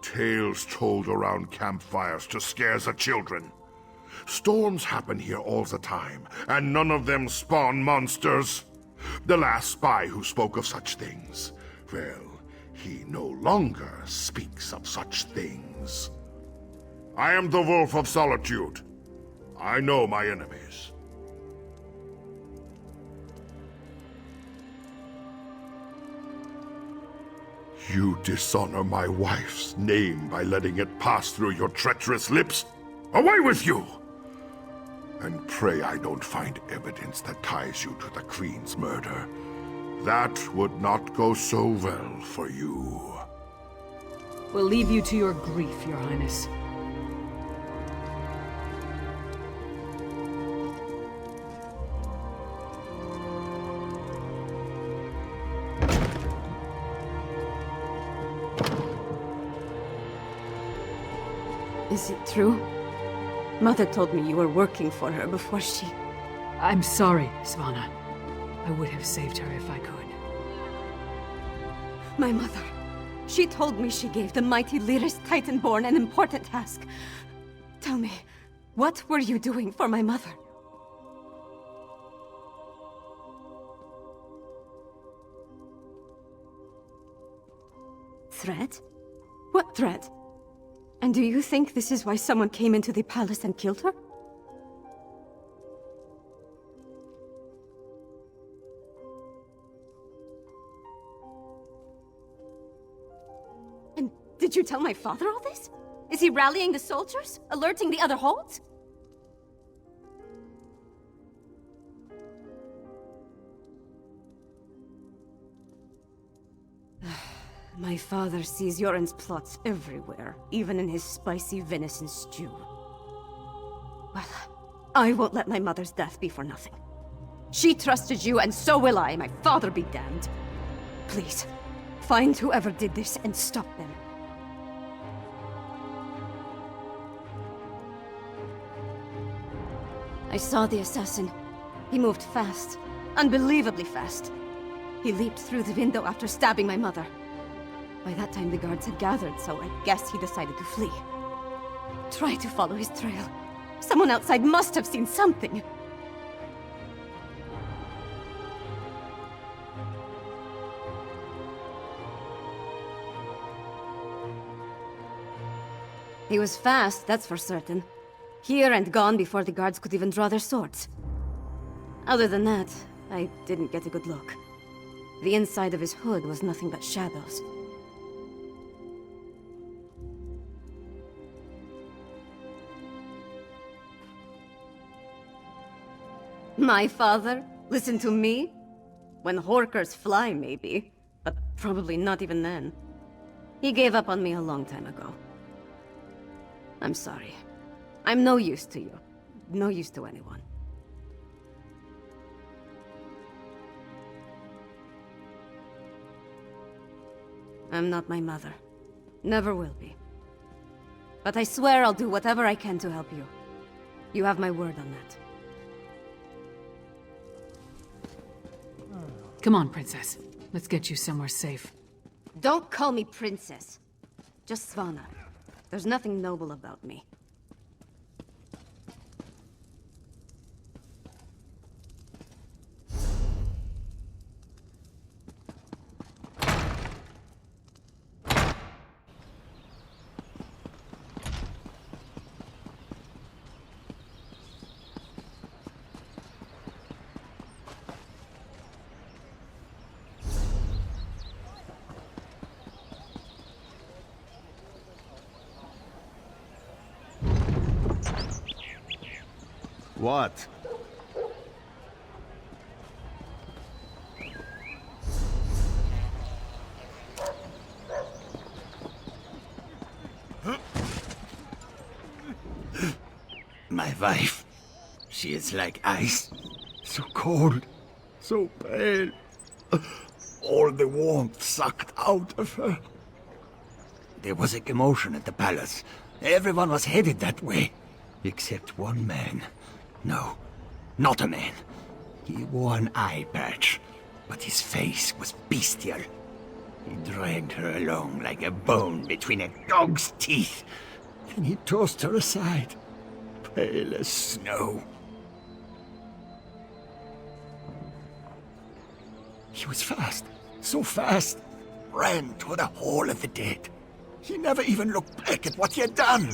S14: Tales told around campfires to scare the children. Storms happen here all the time, and none of them spawn monsters. The last spy who spoke of such things, well, he no longer speaks of such things. I am the Wolf of Solitude. I know my enemies. You dishonor my wife's name by letting it pass through your treacherous lips. Away with you! And pray I don't find evidence that ties you to the Queen's murder. That would not go so well for you.
S2: We'll leave you to your grief, Your Highness.
S10: Is it true? Mother told me you were working for her before she...
S2: I'm sorry, Svanna. I would have saved her if I could.
S10: My mother. She told me she gave the mighty Lyris Titanborn an important task. Tell me, what were you doing for my mother? Threat? What threat? And do you think this is why someone came into the palace and killed her? And did you tell my father all this? Is he rallying the soldiers? Alerting the other holds? My father sees Yoren's plots everywhere, even in his spicy venison stew. Well, I won't let my mother's death be for nothing. She trusted you, and so will I. My father be damned. Please, find whoever did this and stop them. I saw the assassin. He moved fast. Unbelievably fast. He leaped through the window after stabbing my mother. By that time, the guards had gathered, so I guess he decided to flee. Try to follow his trail. Someone outside must have seen something. He was fast, that's for certain. Here and gone before the guards could even draw their swords. Other than that, I didn't get a good look. The inside of his hood was nothing but shadows. My father? Listen to me? When Horkers fly, maybe. But probably not even then. He gave up on me a long time ago. I'm sorry. I'm no use to you. No use to anyone. I'm not my mother. Never will be. But I swear I'll do whatever I can to help you. You have my word on that.
S2: Come on, Princess. Let's get you somewhere safe.
S10: Don't call me princess. Just Svanna. There's nothing noble about me.
S9: What?
S3: My wife. She is like ice. So cold. So pale. All the warmth sucked out of her. There was a commotion at the palace. Everyone was headed that way. Except one man. No, not a man. He wore an eye patch, but his face was bestial. He dragged her along like a bone between a dog's teeth. Then he tossed her aside, pale as snow. He was fast, so fast, ran to the Hall of the Dead. He never even looked back at what he had done.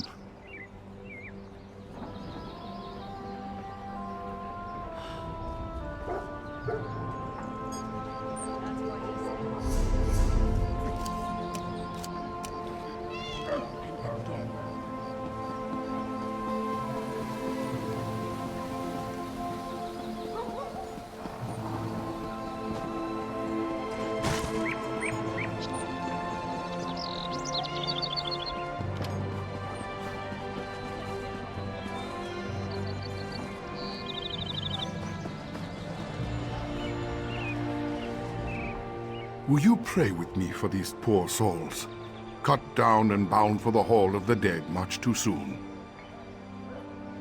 S14: Will you pray with me for these poor souls? cut down and bound for the Hall of the Dead much too soon.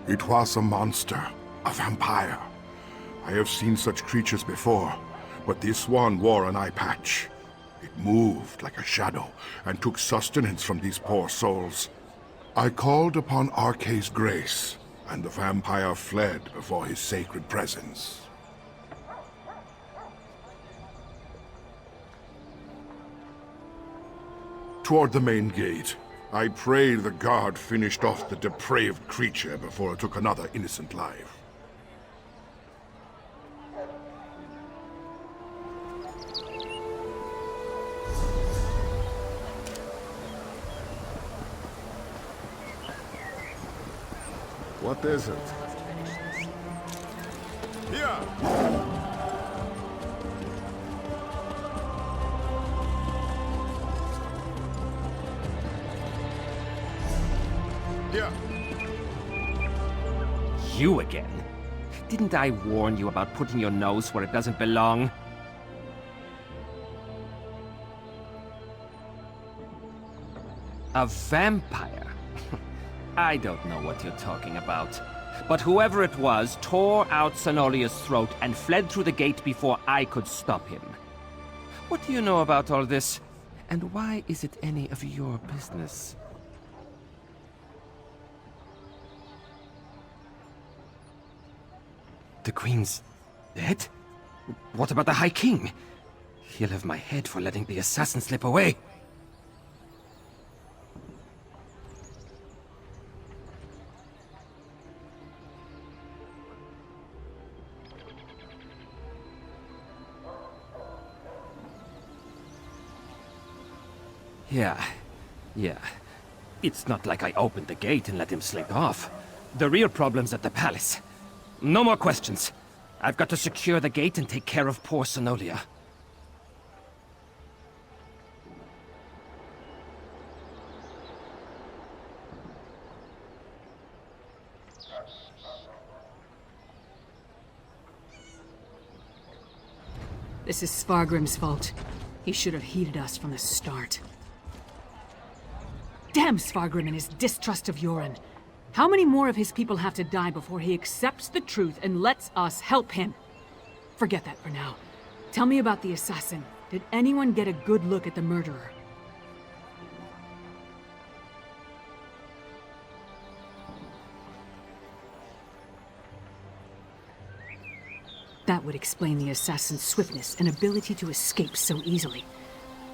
S14: It was a monster, a vampire. I have seen such creatures before, but this one wore an eye patch. It moved like a shadow and took sustenance from these poor souls. I called upon Arkay's grace, and the vampire fled before his sacred presence. Toward the main gate, I prayed the guard finished off the depraved creature before it took another innocent life.
S6: What is it? Here! Here!
S4: You again? Didn't I warn you about putting your nose where it doesn't belong? A vampire? I don't know what you're talking about. But whoever it was tore out Senolia's throat and fled through the gate before I could stop him. What do you know about all this? And why is it any of your business? The Queen's dead? What about the High King? He'll have my head for letting the assassin slip away. Yeah. It's not like I opened the gate and let him slink off. The real problem's at the palace. No more questions. I've got to secure the gate and take care of poor Senolia.
S2: This is Svargrim's fault. He should have heeded us from the start. Damn Svargrim and his distrust of Yoren. How many more of his people have to die before he accepts the truth and lets us help him? Forget that for now. Tell me about the assassin. Did anyone get a good look at the murderer? That would explain the assassin's swiftness and ability to escape so easily.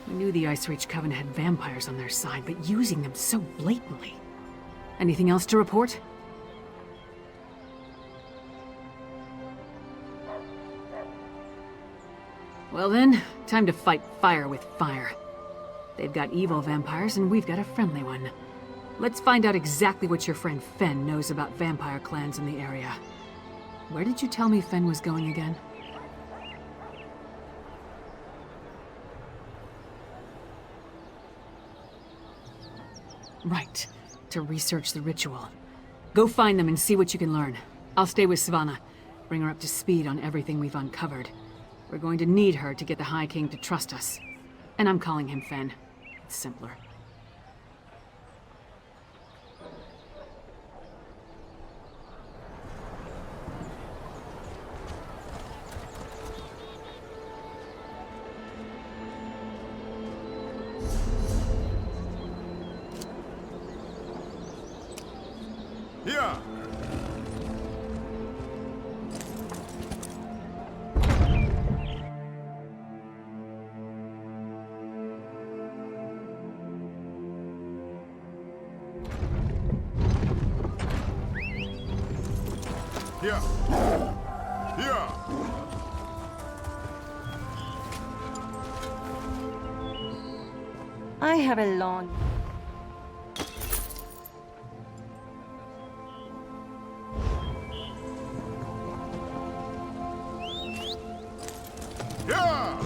S2: We knew the Ice Reach Coven had vampires on their side, but using them so blatantly. Anything else to report? Well then, time to fight fire with fire. They've got evil vampires and we've got a friendly one. Let's find out exactly what your friend Fen knows about vampire clans in the area. Where did you tell me Fen was going again? Right, to research the ritual. Go find them and see what you can learn. I'll stay with Savannah. Bring her up to speed on everything we've uncovered. We're going to need her to get the High King to trust us. And I'm calling him Fen. It's simpler.
S6: Here! Here! Here!
S10: I have a long...
S6: Yeah!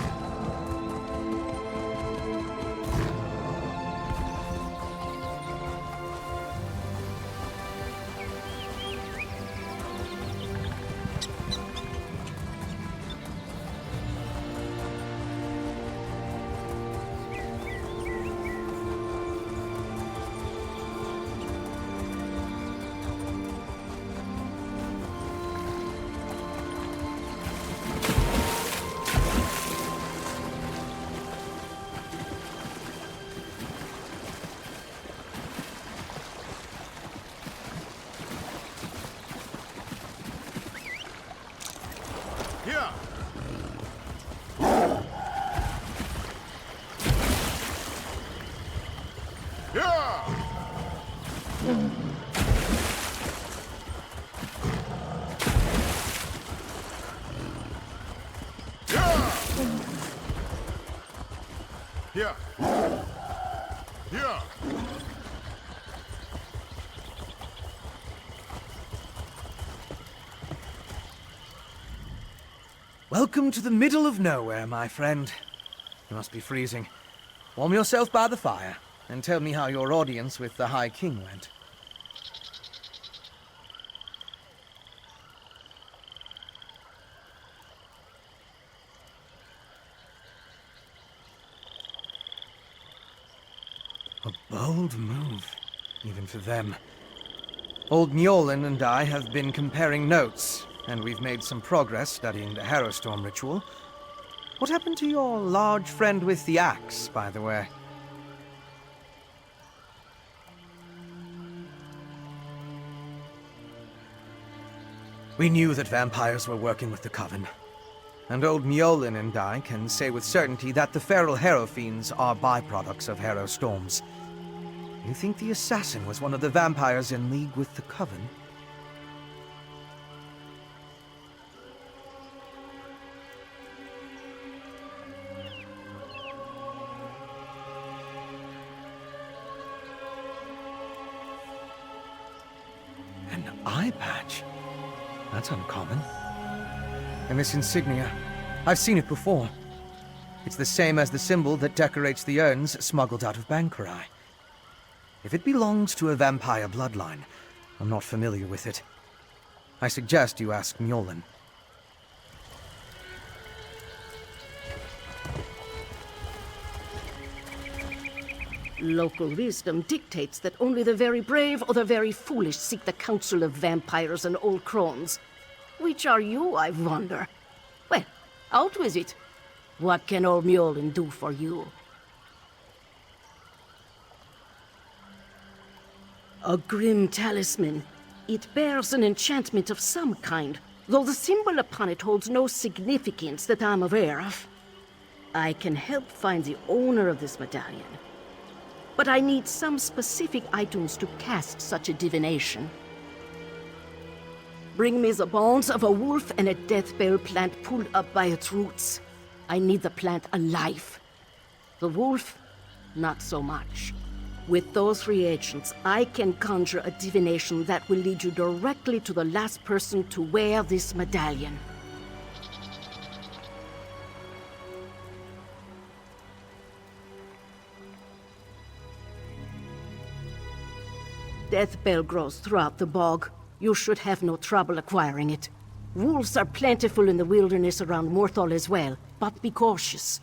S14: Yeah! Yeah! Yeah!
S12: Welcome to the middle of nowhere, my friend. You must be freezing. Warm yourself by the fire, and tell me how your audience with the High King went. A bold move, even for them. Old Mjolnir and I have been comparing notes, and we've made some progress studying the Harrowstorm ritual. What happened to your large friend with the axe, by the way? We knew that vampires were working with the Coven. And old Mjolnir and I can say with certainty that the feral Harrow Fiends are byproducts of Harrow Storms. You think the assassin was one of the vampires in league with the Coven? An eye patch? That's uncommon. And this insignia, I've seen it before. It's the same as the symbol that decorates the urns smuggled out of Bankarai. If it belongs to a vampire bloodline, I'm not familiar with it. I suggest you ask Mjolnir.
S15: Local wisdom dictates that only the very brave or the very foolish seek the counsel of vampires and old crones. Which are you, I wonder? Well, out with it. What can old Mjolnir do for you? A grim talisman. It bears an enchantment of some kind, though the symbol upon it holds no significance that I'm aware of. I can help find the owner of this medallion, but I need some specific items to cast such a divination. Bring me the bones of a wolf and a death bell plant pulled up by its roots. I need the plant alive. The wolf, not so much. With those reagents, I can conjure a divination that will lead you directly to the last person to wear this medallion. Death bell grows throughout the bog. You should have no trouble acquiring it. Wolves are plentiful in the wilderness around Morthal as well, but be cautious.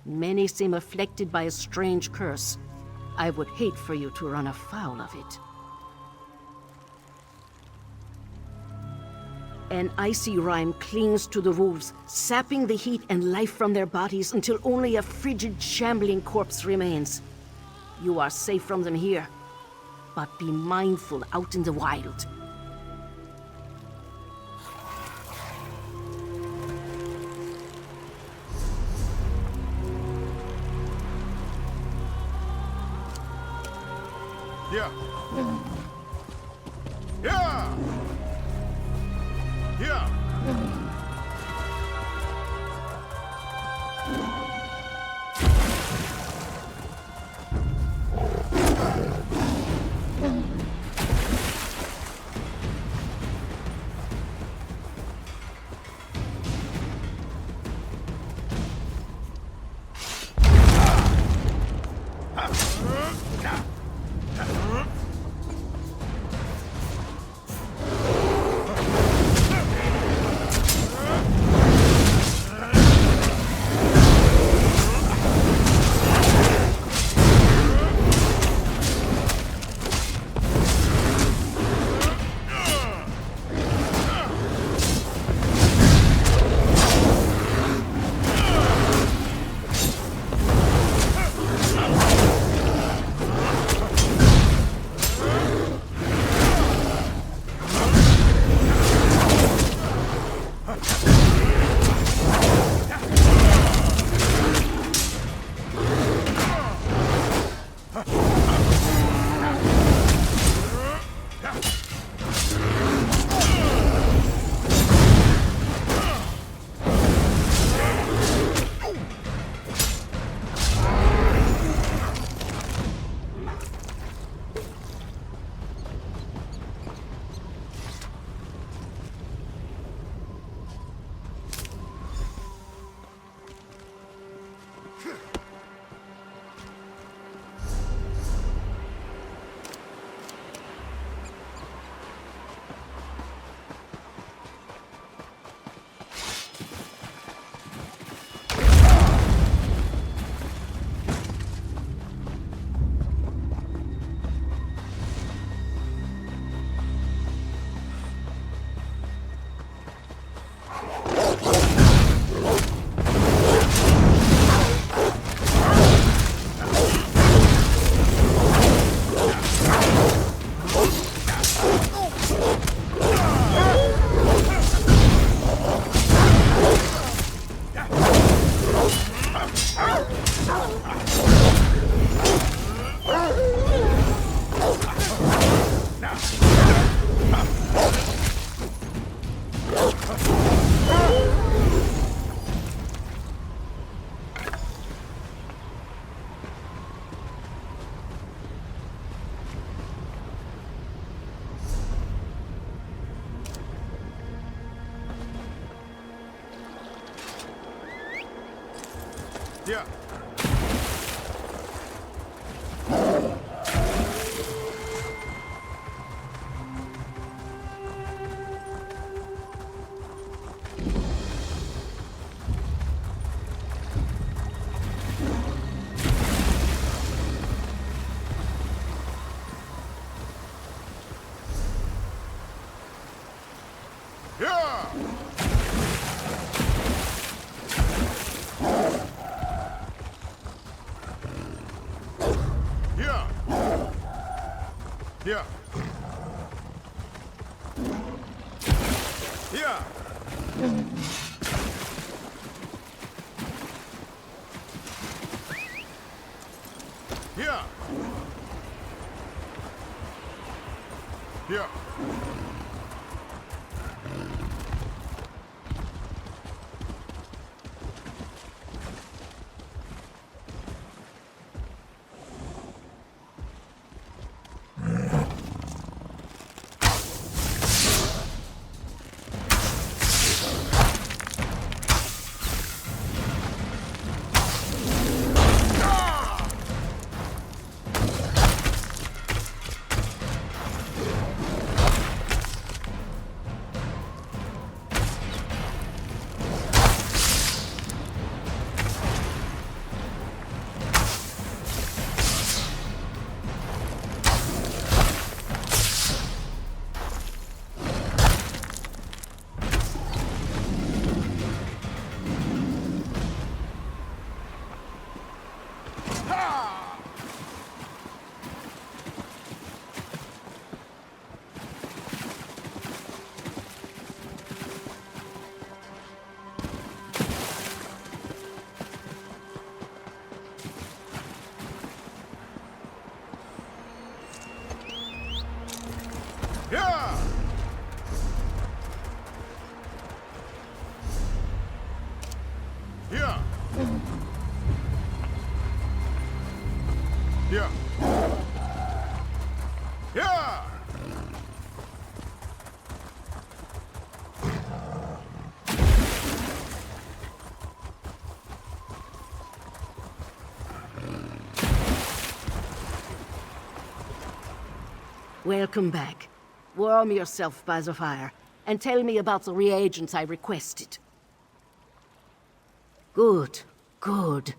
S15: Many seem afflicted by a strange curse. I would hate for you to run afoul of it. An icy rime clings to the wolves, sapping the heat and life from their bodies until only a frigid, shambling corpse remains. You are safe from them here, but be mindful out in the wild.
S14: Yeah! Yeah! Yeah!
S6: Yeah. Yeah. Yeah. Yeah. Yeah. Yeah! Yeah! Yeah! Yeah!
S15: Welcome back. Warm yourself by the fire, and tell me about the reagents I requested. Good, good.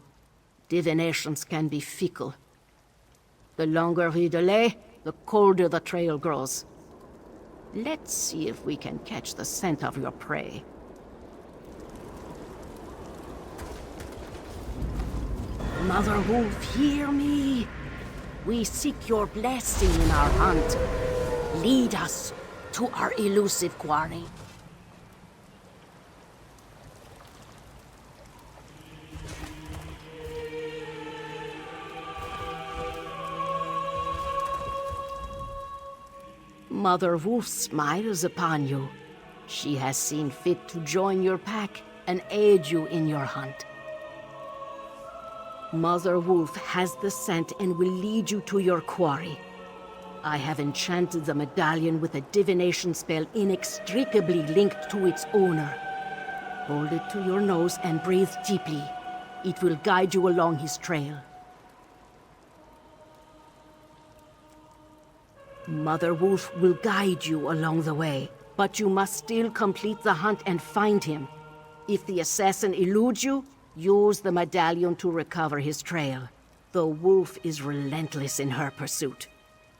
S15: Divinations can be fickle. The longer we delay, the colder the trail grows. Let's see if we can catch the scent of your prey. Mother Wolf, hear me. We seek your blessing in our hunt. Lead us to our elusive quarry. Mother Wolf smiles upon you. She has seen fit to join your pack and aid you in your hunt. Mother Wolf has the scent and will lead you to your quarry. I have enchanted the medallion with a divination spell inextricably linked to its owner. Hold it to your nose and breathe deeply. It will guide you along his trail. Mother Wolf will guide you along the way, but you must still complete the hunt and find him. If the assassin eludes you, use the medallion to recover his trail. The wolf is relentless in her pursuit.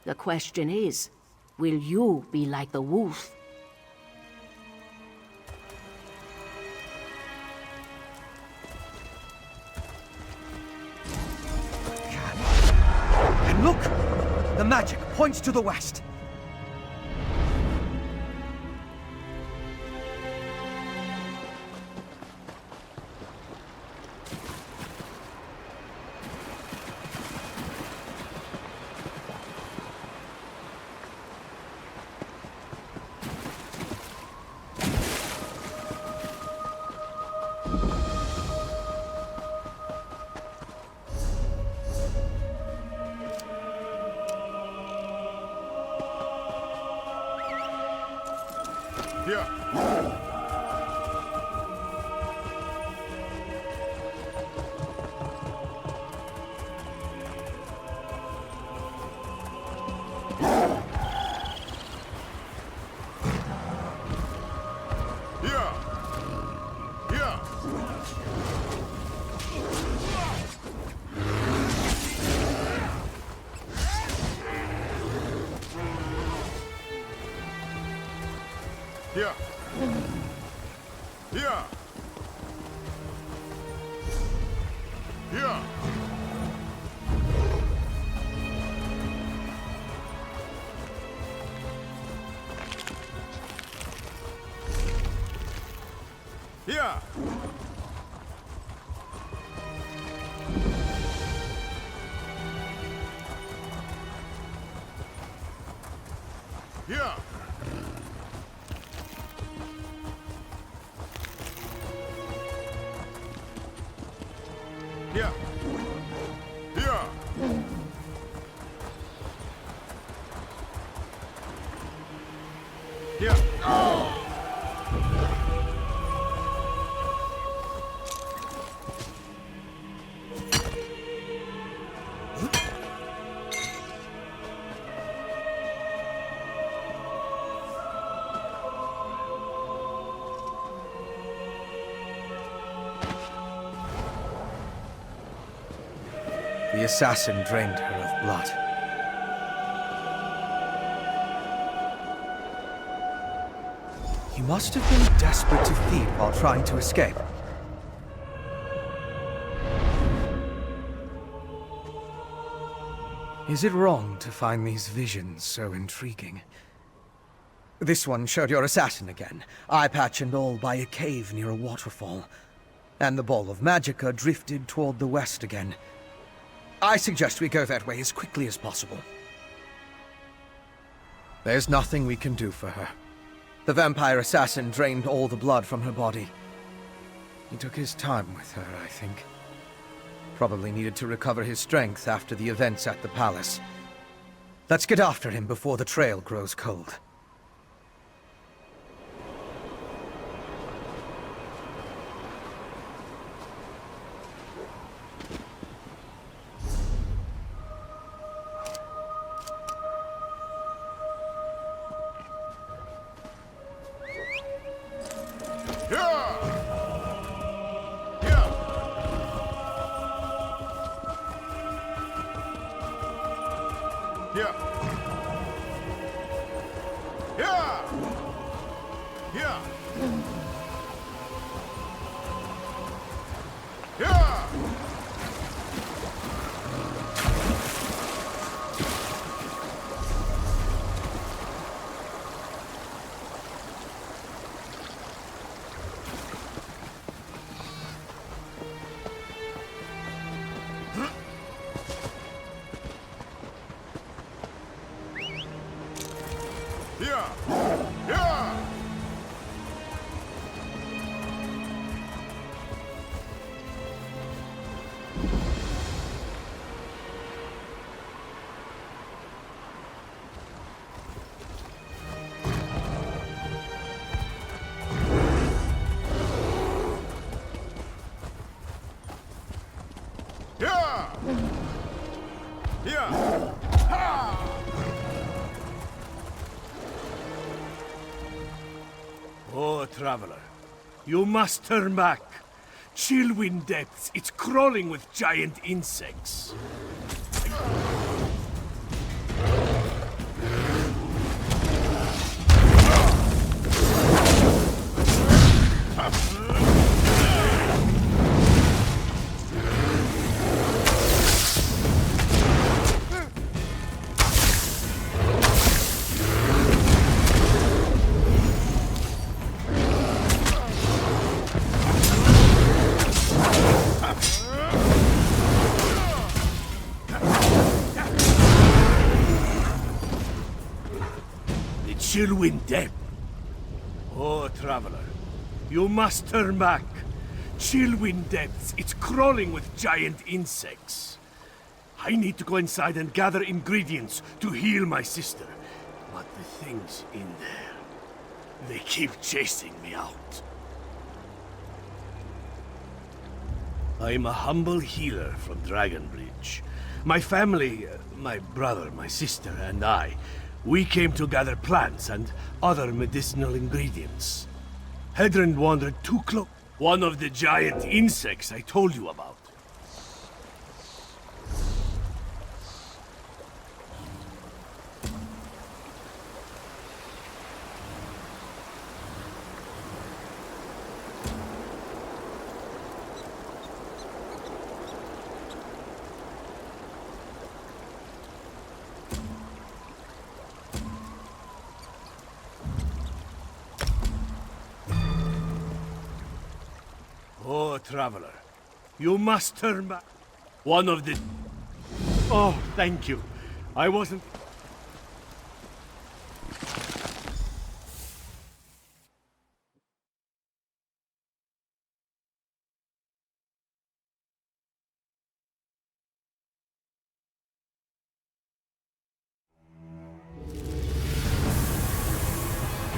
S15: The question is, will you be like the wolf?
S12: And look! The magic points to the west.
S6: Yeah. Here. Here. Here. Here. Here. Here. Here. Here.
S12: The assassin drained her of blood. He must have been desperate to feed while trying to escape. Is it wrong to find these visions so intriguing? This one showed your assassin again, eye patch and all, by a cave near a waterfall. And the ball of magicka drifted toward the west again. I suggest we go that way as quickly as possible. There's nothing we can do for her. The vampire assassin drained all the blood from her body. He took his time with her, I think. Probably needed to recover his strength after the events at the palace. Let's get after him before the trail grows cold.
S13: Oh, traveler, you must turn back. Chillwind Depths, it's crawling with giant insects. Chillwind Depth. Oh, traveler, you must turn back. Chillwind Depths, it's crawling with giant insects. I need to go inside and gather ingredients to heal my sister. But the things in there, they keep chasing me out. I'm a humble healer from Dragonbridge. My family, my brother, my sister, and I, we came to gather plants and other medicinal ingredients. Hedron wandered too close. One of the giant insects I told you about. traveler, you must turn back. One of the... Oh, thank you. I wasn't...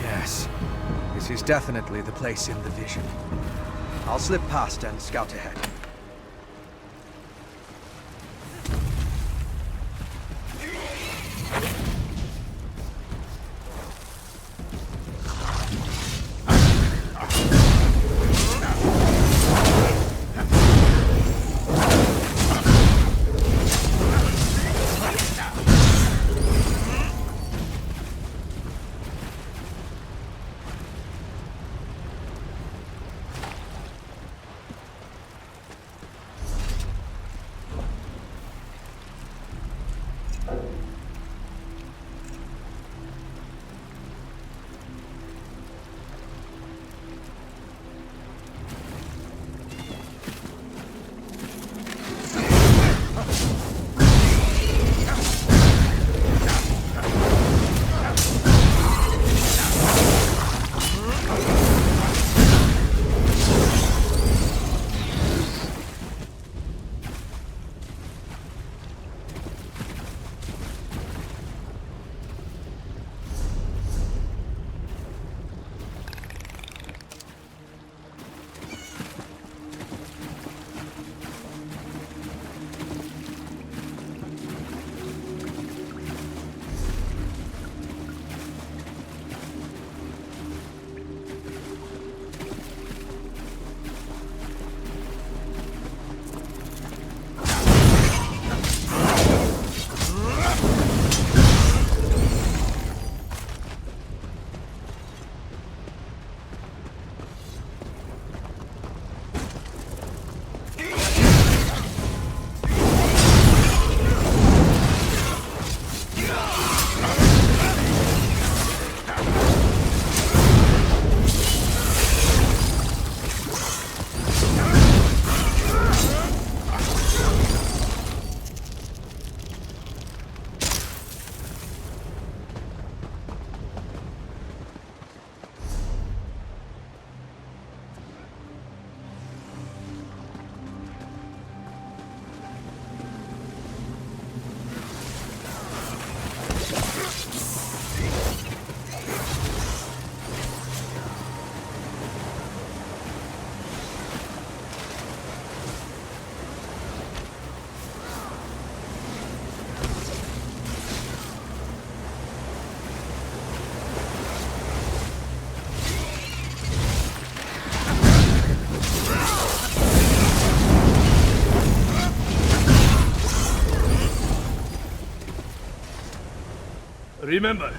S12: Yes. This is definitely the place in the vision. I'll slip past and scout ahead.
S13: Remember,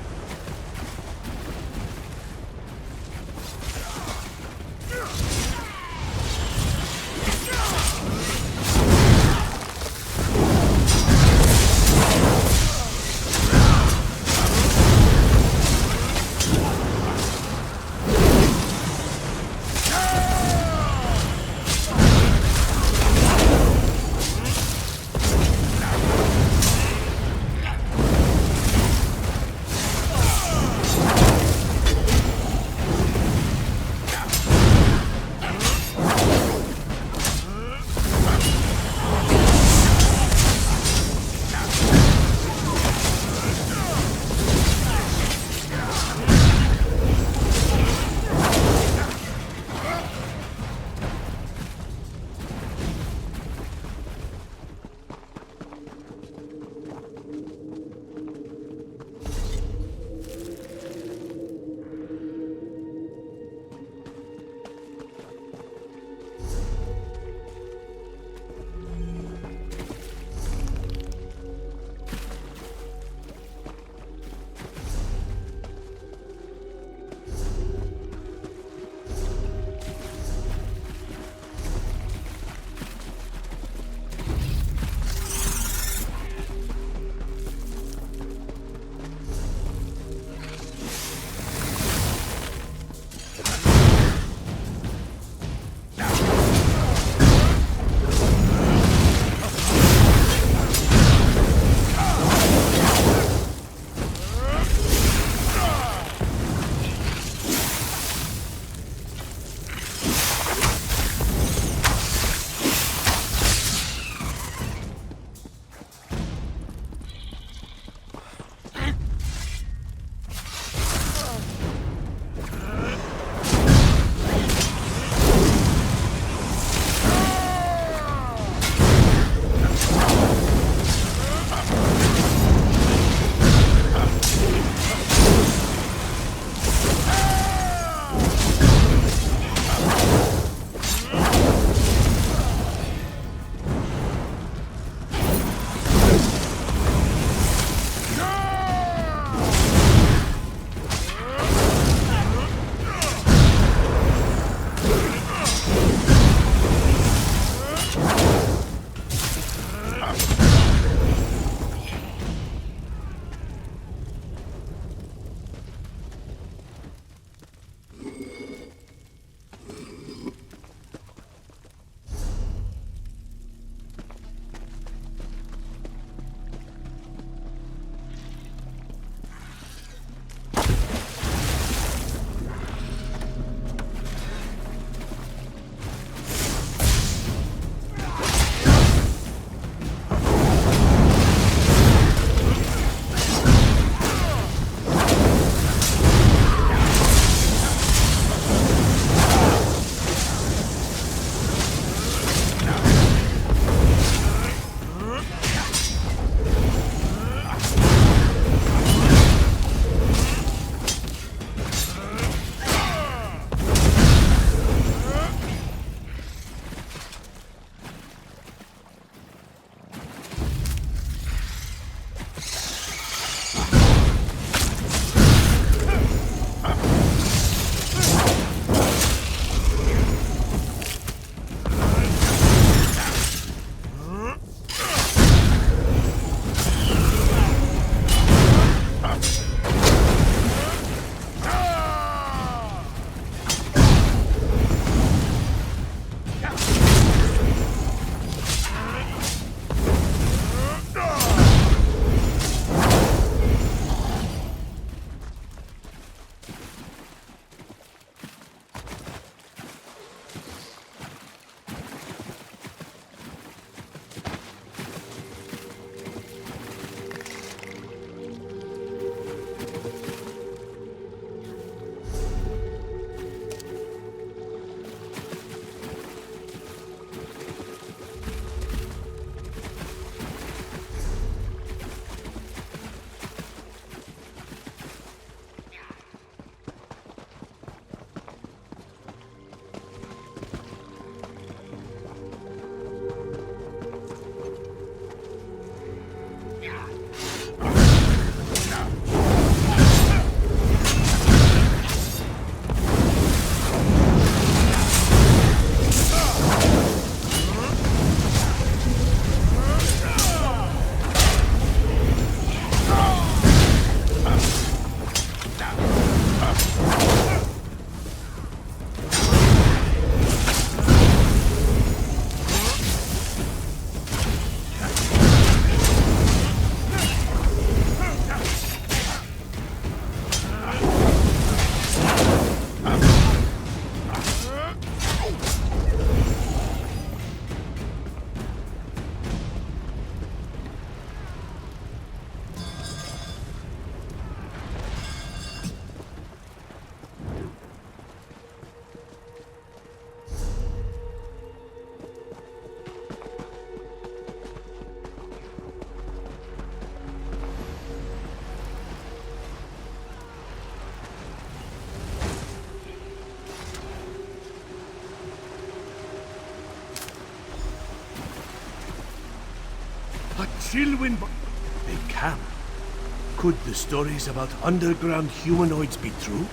S13: Chillwind... They can. Could the stories about underground humanoids be true?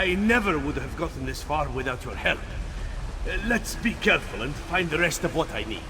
S13: I never would have gotten this far without your help. Let's be careful and find the rest of what I need.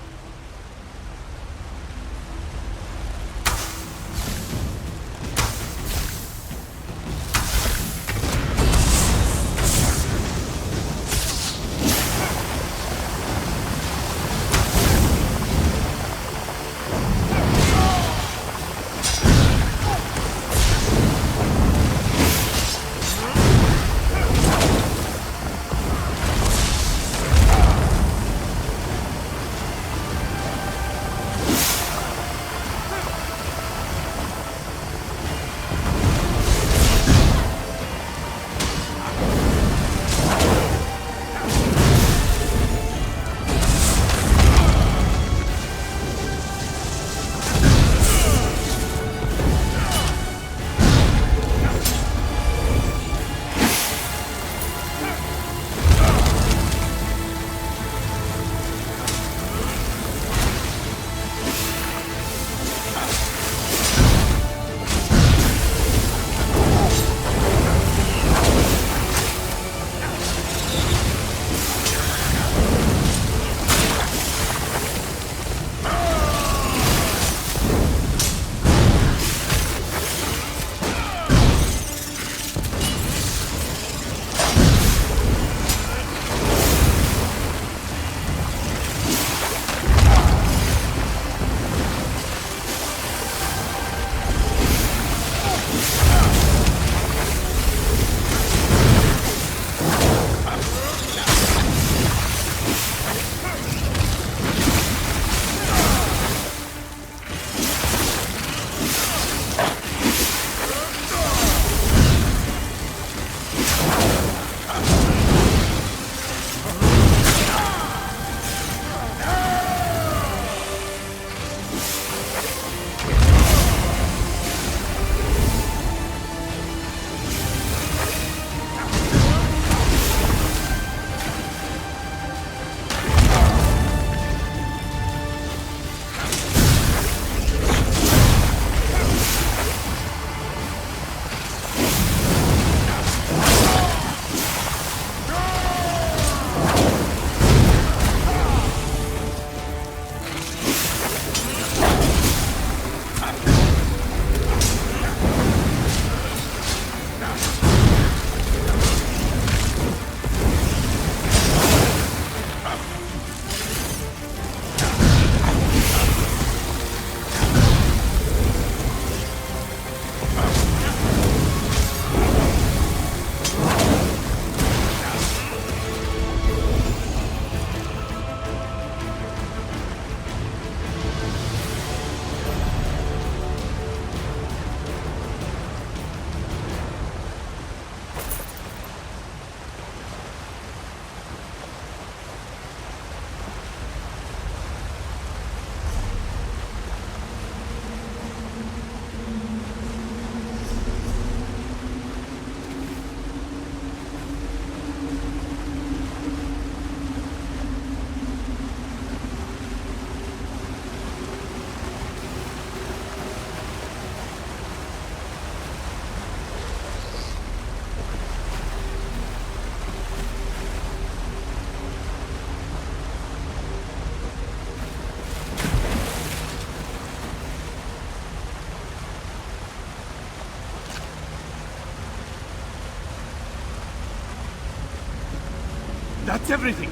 S13: That's everything.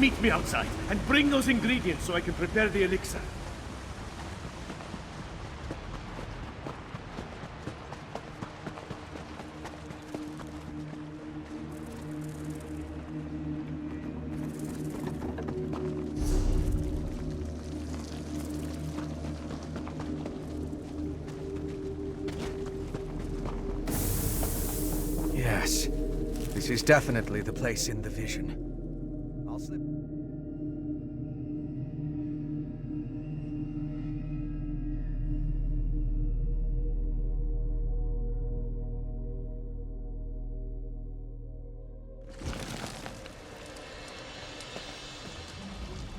S13: Meet me outside, and bring those ingredients so I can prepare the elixir.
S12: Yes. This is definitely the place in the vision. I'll slip...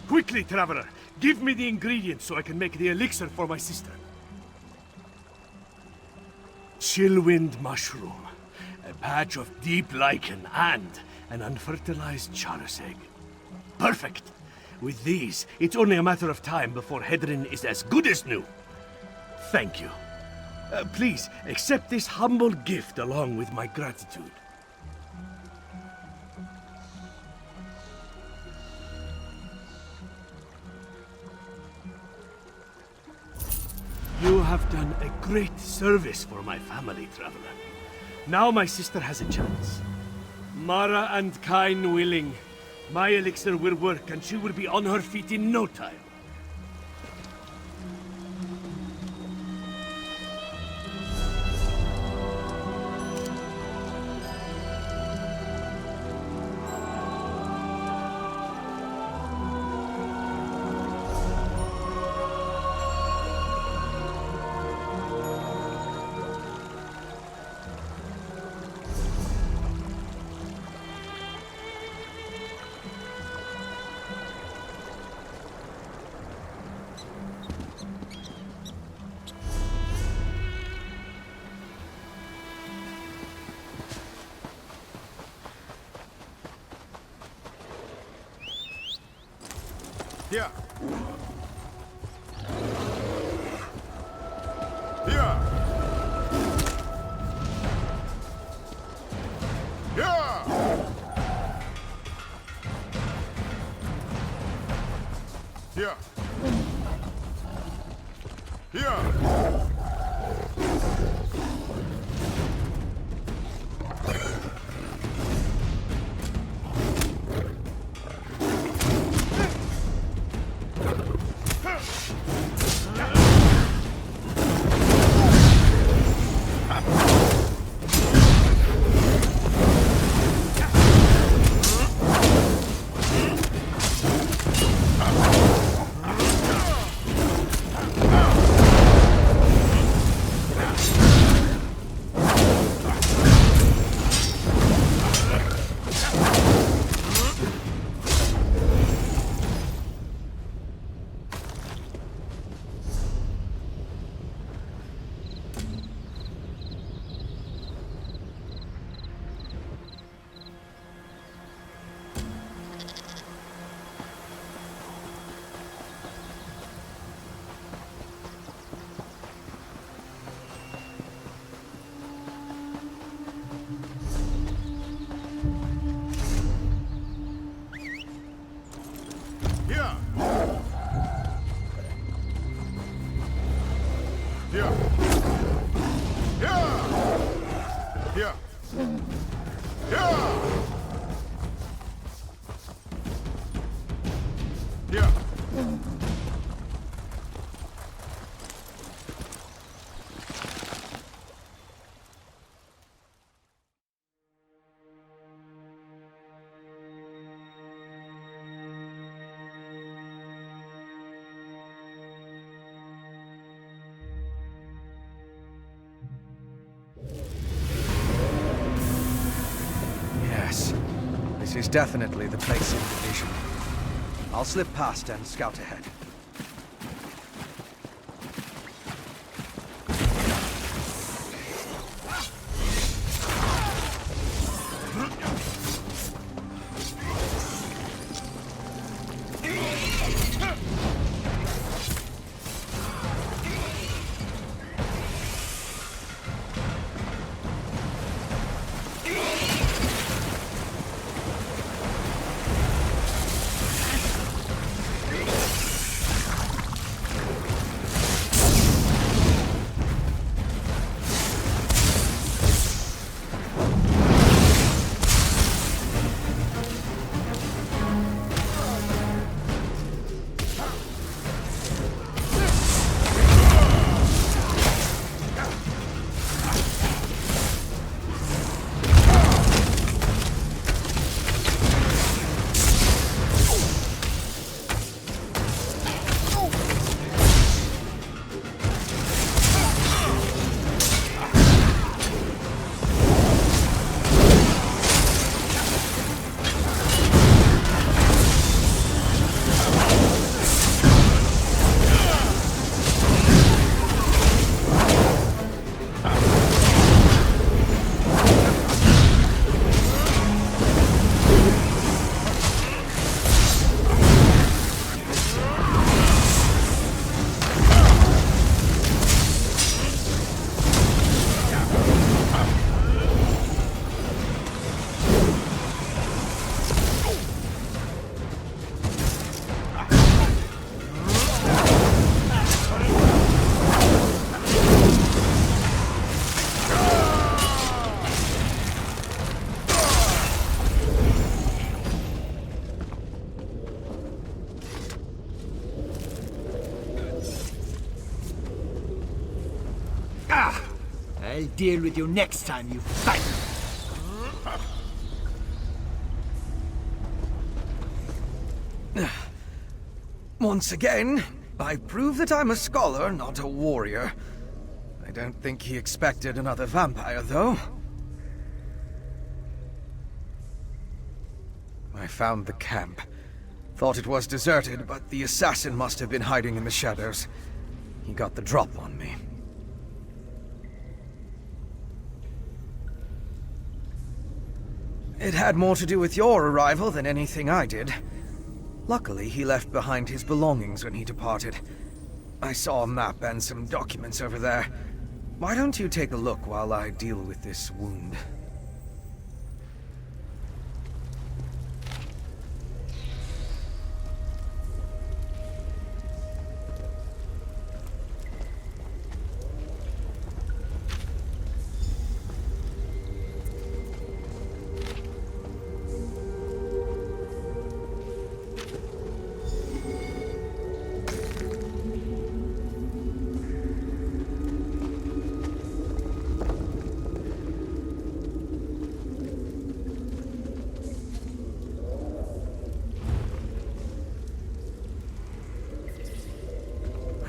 S13: Quickly, Traveler! Give me the ingredients so I can make the elixir for my sister. Chillwind mushroom, a patch of deep lichen, and an unfertilized charas egg. Perfect! With these, it's only a matter of time before Hedrin is as good as new. Thank you. Please, accept this humble gift along with my gratitude. You have done a great service for my family, Traveler. Now my sister has a chance. Mara and Kain willing, my elixir will work and she will be on her feet in no time.
S6: Here. Here. Here. Here.
S12: This is definitely the place in the vision. I'll slip past and scout ahead.
S3: deal with you next time you fight.
S12: Once again, I prove that I'm a scholar, not a warrior. I don't think he expected another vampire, though. I found the camp. Thought it was deserted, but the assassin must have been hiding in the shadows. He got the drop on me. It had more to do with your arrival than anything I did. Luckily, he left behind his belongings when he departed. I saw a map and some documents over there. Why don't you take a look while I deal with this wound?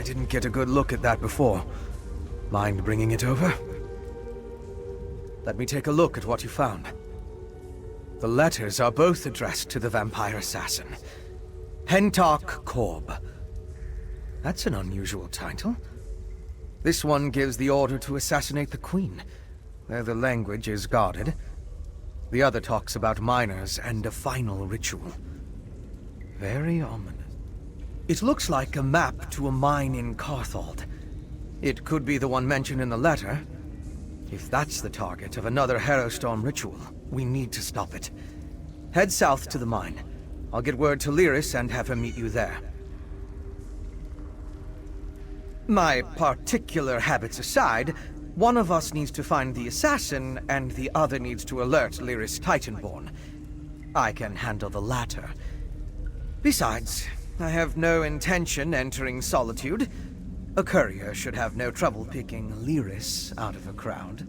S12: Didn't get a good look at that before. Mind bringing it over? Let me take a look at what you found. The letters are both addressed to the vampire assassin. Hentok Korb. That's an unusual title. This one gives the order to assassinate the queen, where the language is guarded. The other talks about miners and a final ritual. Very ominous. It looks like a map to a mine in Carthald. It could be the one mentioned in the letter. If that's the target of another Harrowstorm ritual, we need to stop it. Head south to the mine. I'll get word to Lyris and have her meet you there. My particular habits aside, one of us needs to find the assassin, and the other needs to alert Lyris Titanborn. I can handle the latter. Besides, I have no intention entering Solitude. A courier should have no trouble picking Lyris out of a crowd.